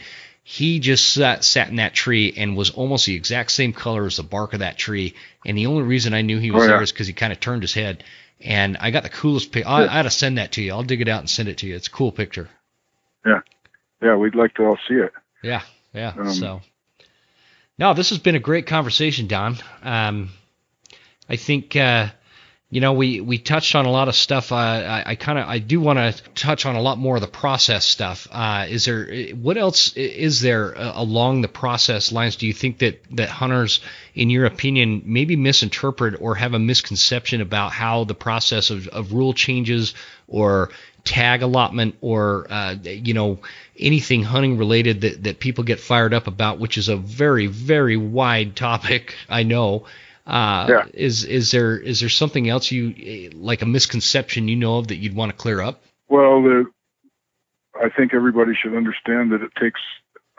he just sat in that tree and was almost the exact same color as the bark of that tree. And the only reason I knew he was there is because he kind of turned his head. And I got the coolest picture. I had to send that to you. I'll dig it out and send it to you. It's a cool picture. Yeah, we'd like to all see it. Yeah. So, no, this has been a great conversation, Don. I think we touched on a lot of stuff. I do want to touch on a lot more of the process stuff. What else is there along the process lines? Do you think that hunters, in your opinion, maybe misinterpret or have a misconception about how the process of rule changes or tag allotment or anything hunting related that people get fired up about, which is a very, very wide topic, I know. Is there something else you like, a misconception of that you'd want to clear up? Well, I think everybody should understand that it takes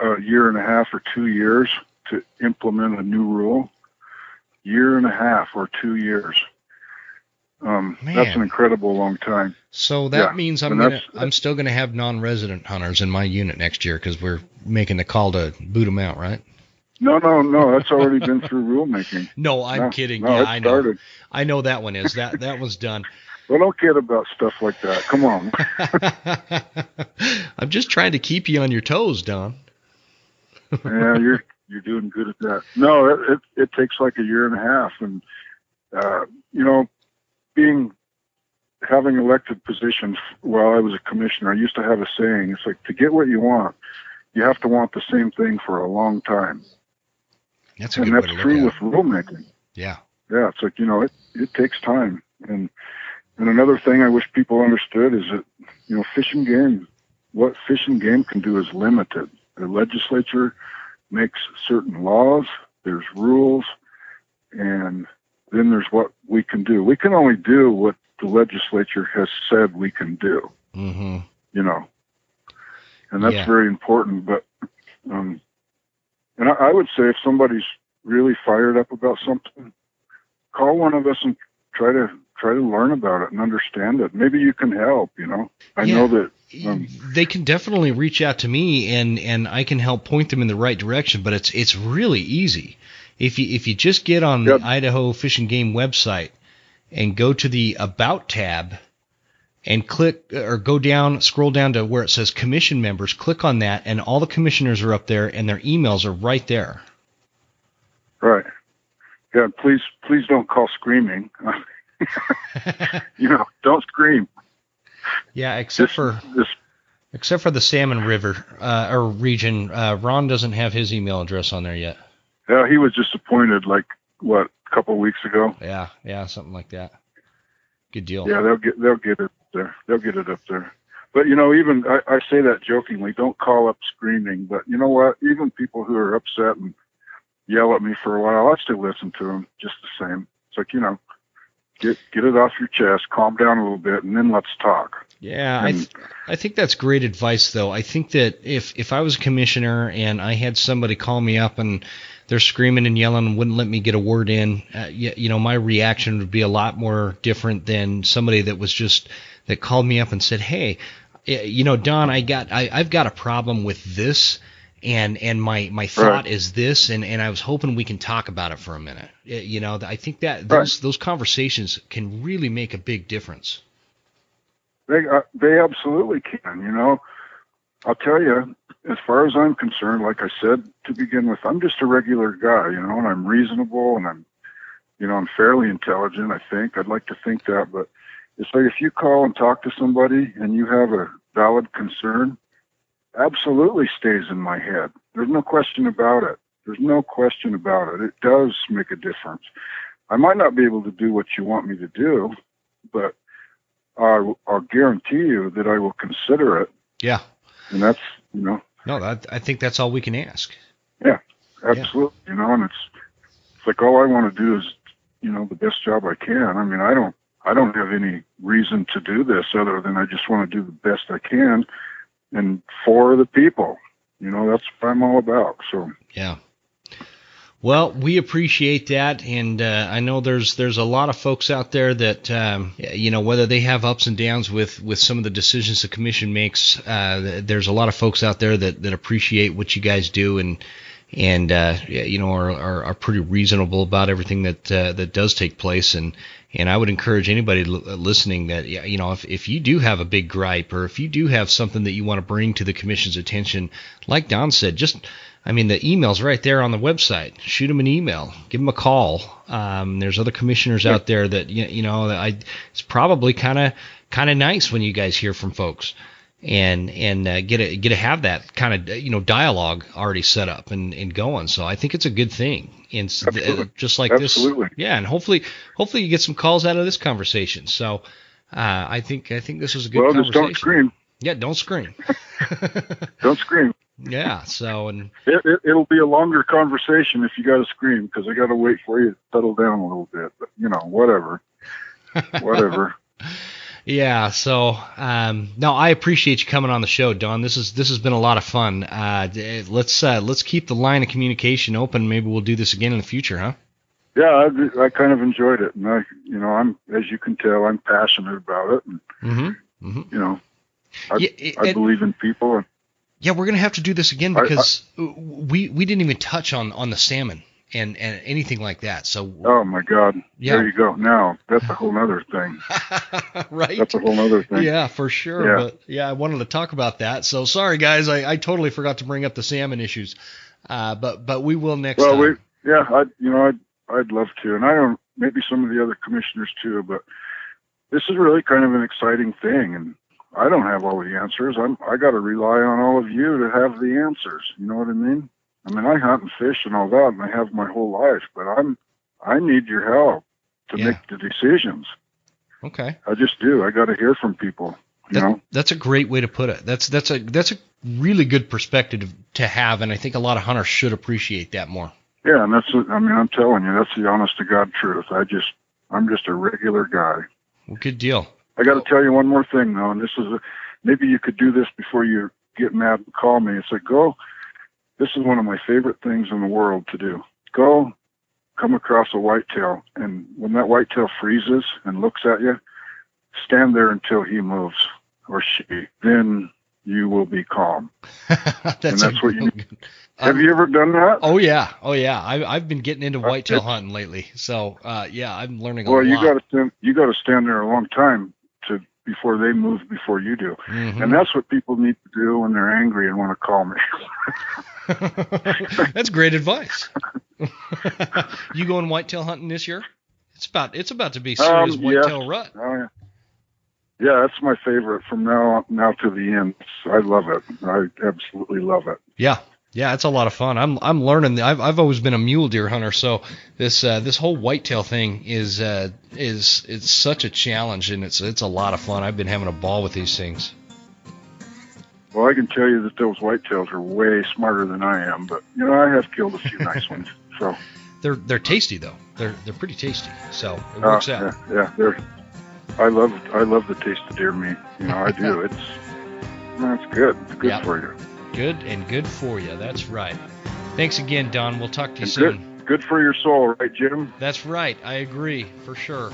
a year and a half or 2 years to implement a new rule. Year and a half or 2 years. That's an incredible long time. So that means I'm still gonna have non-resident hunters in my unit next year because we're making the call to boot them out, right? No. That's already been through rulemaking. No, I'm kidding. No, I know. Started. I know that one is. That was done. Well, don't kid about stuff like that. Come on. I'm just trying to keep you on your toes, Don. Yeah, you're doing good at that. No, it takes like a year and a half, and having elected positions while I was a commissioner, I used to have a saying. It's like, to get what you want, you have to want the same thing for a long time. That's true with rulemaking. Yeah. Yeah, it's like, it takes time. And another thing I wish people understood is that, what Fish and Game can do is limited. The legislature makes certain laws, there's rules, and then there's what we can do. We can only do what the legislature has said we can do. Mm-hmm. And that's very important. But, and I would say if somebody's really fired up about something, call one of us and try to learn about it and understand it. Maybe you can help, I know that they can definitely reach out to me and I can help point them in the right direction, but it's really easy. If you just get on the Idaho Fish and Game website and go to the About tab and click or scroll down to where it says Commission Members, click on that, and all the commissioners are up there and their emails are right there. Right. Yeah, please don't call screaming. Don't scream. Yeah, except for the Salmon River or region. Ron doesn't have his email address on there yet. Yeah, he was just appointed a couple of weeks ago. Yeah, something like that. Good deal. Yeah, they'll get it there. They'll get it up there. But even I say that jokingly. Don't call up screaming. But you know what? Even people who are upset and yell at me for a while, I still listen to them just the same. It's like get it off your chest, calm down a little bit, and then let's talk. Yeah, I think that's great advice, though. I think that if I was a commissioner and I had somebody call me up and they're screaming and yelling and wouldn't let me get a word in, my reaction would be a lot more different than somebody that called me up and said, "Hey, Don, I've got a problem with this, and my thought is this, and I was hoping we can talk about it for a minute." I think that those conversations can really make a big difference. They absolutely can. I'll tell you, as far as I'm concerned, like I said to begin with, I'm just a regular guy, and I'm reasonable, and I'm fairly intelligent, I think. I'd like to think that, but it's like if you call and talk to somebody and you have a valid concern, absolutely stays in my head. There's no question about it. There's no question about it. It does make a difference. I might not be able to do what you want me to do, but I'll guarantee you that I will consider it. Yeah. And that's, No, I think that's all we can ask. Yeah, absolutely. Yeah. And it's like all I want to do is, the best job I can. I mean, I don't have any reason to do this other than I just want to do the best I can and for the people. That's what I'm all about. So yeah. Well, we appreciate that, and I know there's a lot of folks out there that whether they have ups and downs with some of the decisions the commission makes, there's a lot of folks out there that appreciate what you guys do and are pretty reasonable about everything that does take place, and I would encourage anybody listening that if you do have a big gripe or if you do have something that you want to bring to the commission's attention, like Don said, the email's right there on the website. Shoot them an email. Give them a call. There's other commissioners out there that it's probably kind of nice when you guys hear from folks and get to have that kind of dialogue already set up and going. So I think it's a good thing. And just like Absolutely. This, yeah, and hopefully you get some calls out of this conversation. So I think this was a good conversation. Just don't scream. Yeah, don't scream. Don't scream. Yeah, so and it'll be a longer conversation if you got to scream, because I got to wait for you to settle down a little bit. But whatever. Yeah. So no, I appreciate you coming on the show, Don. This has been a lot of fun. Let's keep the line of communication open. Maybe we'll do this again in the future, huh? Yeah, I kind of enjoyed it, and I'm, as you can tell, I'm passionate about it, and I believe in people. Yeah, we're gonna have to do this again because we didn't even touch on the salmon and anything like that. So oh my God, yeah. There you go. Now that's a whole other thing. Right. That's a whole other thing. Yeah, for sure. Yeah. But yeah, I wanted to talk about that. So sorry guys, I totally forgot to bring up the salmon issues. But we will next time. I'd love to, and I don't. Maybe some of the other commissioners too. But this is really kind of an exciting thing, and I don't have all the answers. I got to rely on all of you to have the answers. You know what I mean? I hunt and fish and all that, and I have my whole life. But I need your help to make the decisions. Okay. I just do. I got to hear from people. That's a great way to put it. That's a really good perspective to have, and I think a lot of hunters should appreciate that more. Yeah, and I'm telling you, that's the honest to God truth. I'm just a regular guy. Well, good deal. I got to tell you one more thing though, and this is maybe you could do this before you get mad and call me. It's like, this is one of my favorite things in the world to do. Go, come across a whitetail, and when that whitetail freezes and looks at you, stand there until he moves or she. Then you will be calm. That's what you need. Have you ever done that? Oh yeah. I've been getting into whitetail hunting lately, so I'm learning a lot. Well, you got to stand there a long time before they move before you do, and that's what people need to do when they're angry and want to call me. That's great advice. You going whitetail hunting this year? It's about to be serious whitetail rut. Oh yeah. Yeah, that's my favorite from now to the end. I love it. I absolutely love it. Yeah, it's a lot of fun. I'm learning. I've always been a mule deer hunter, so this whole whitetail thing is it's such a challenge, and it's a lot of fun. I've been having a ball with these things. Well, I can tell you that those whitetails are way smarter than I am, but I have killed a few nice ones. So they're tasty though. They're pretty tasty. So it works out. Yeah. I love the taste of deer meat. I do. It's good. It's good for you. Good for you. That's right. Thanks again, Don. We'll talk to you soon. Good for your soul, right, Jim? That's right. I agree for sure.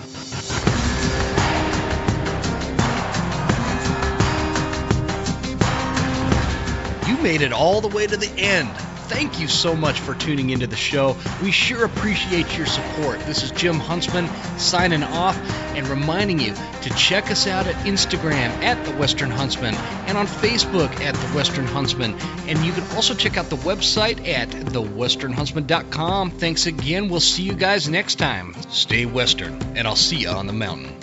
You made it all the way to the end. thank you so much for tuning into the show. We sure appreciate your support. This is Jim Huntsman signing off and reminding you to check us out at Instagram at The Western Huntsman and on Facebook at The Western Huntsman. And you can also check out the website at thewesternhuntsman.com. Thanks again. We'll see you guys next time. Stay Western, and I'll see you on the mountain.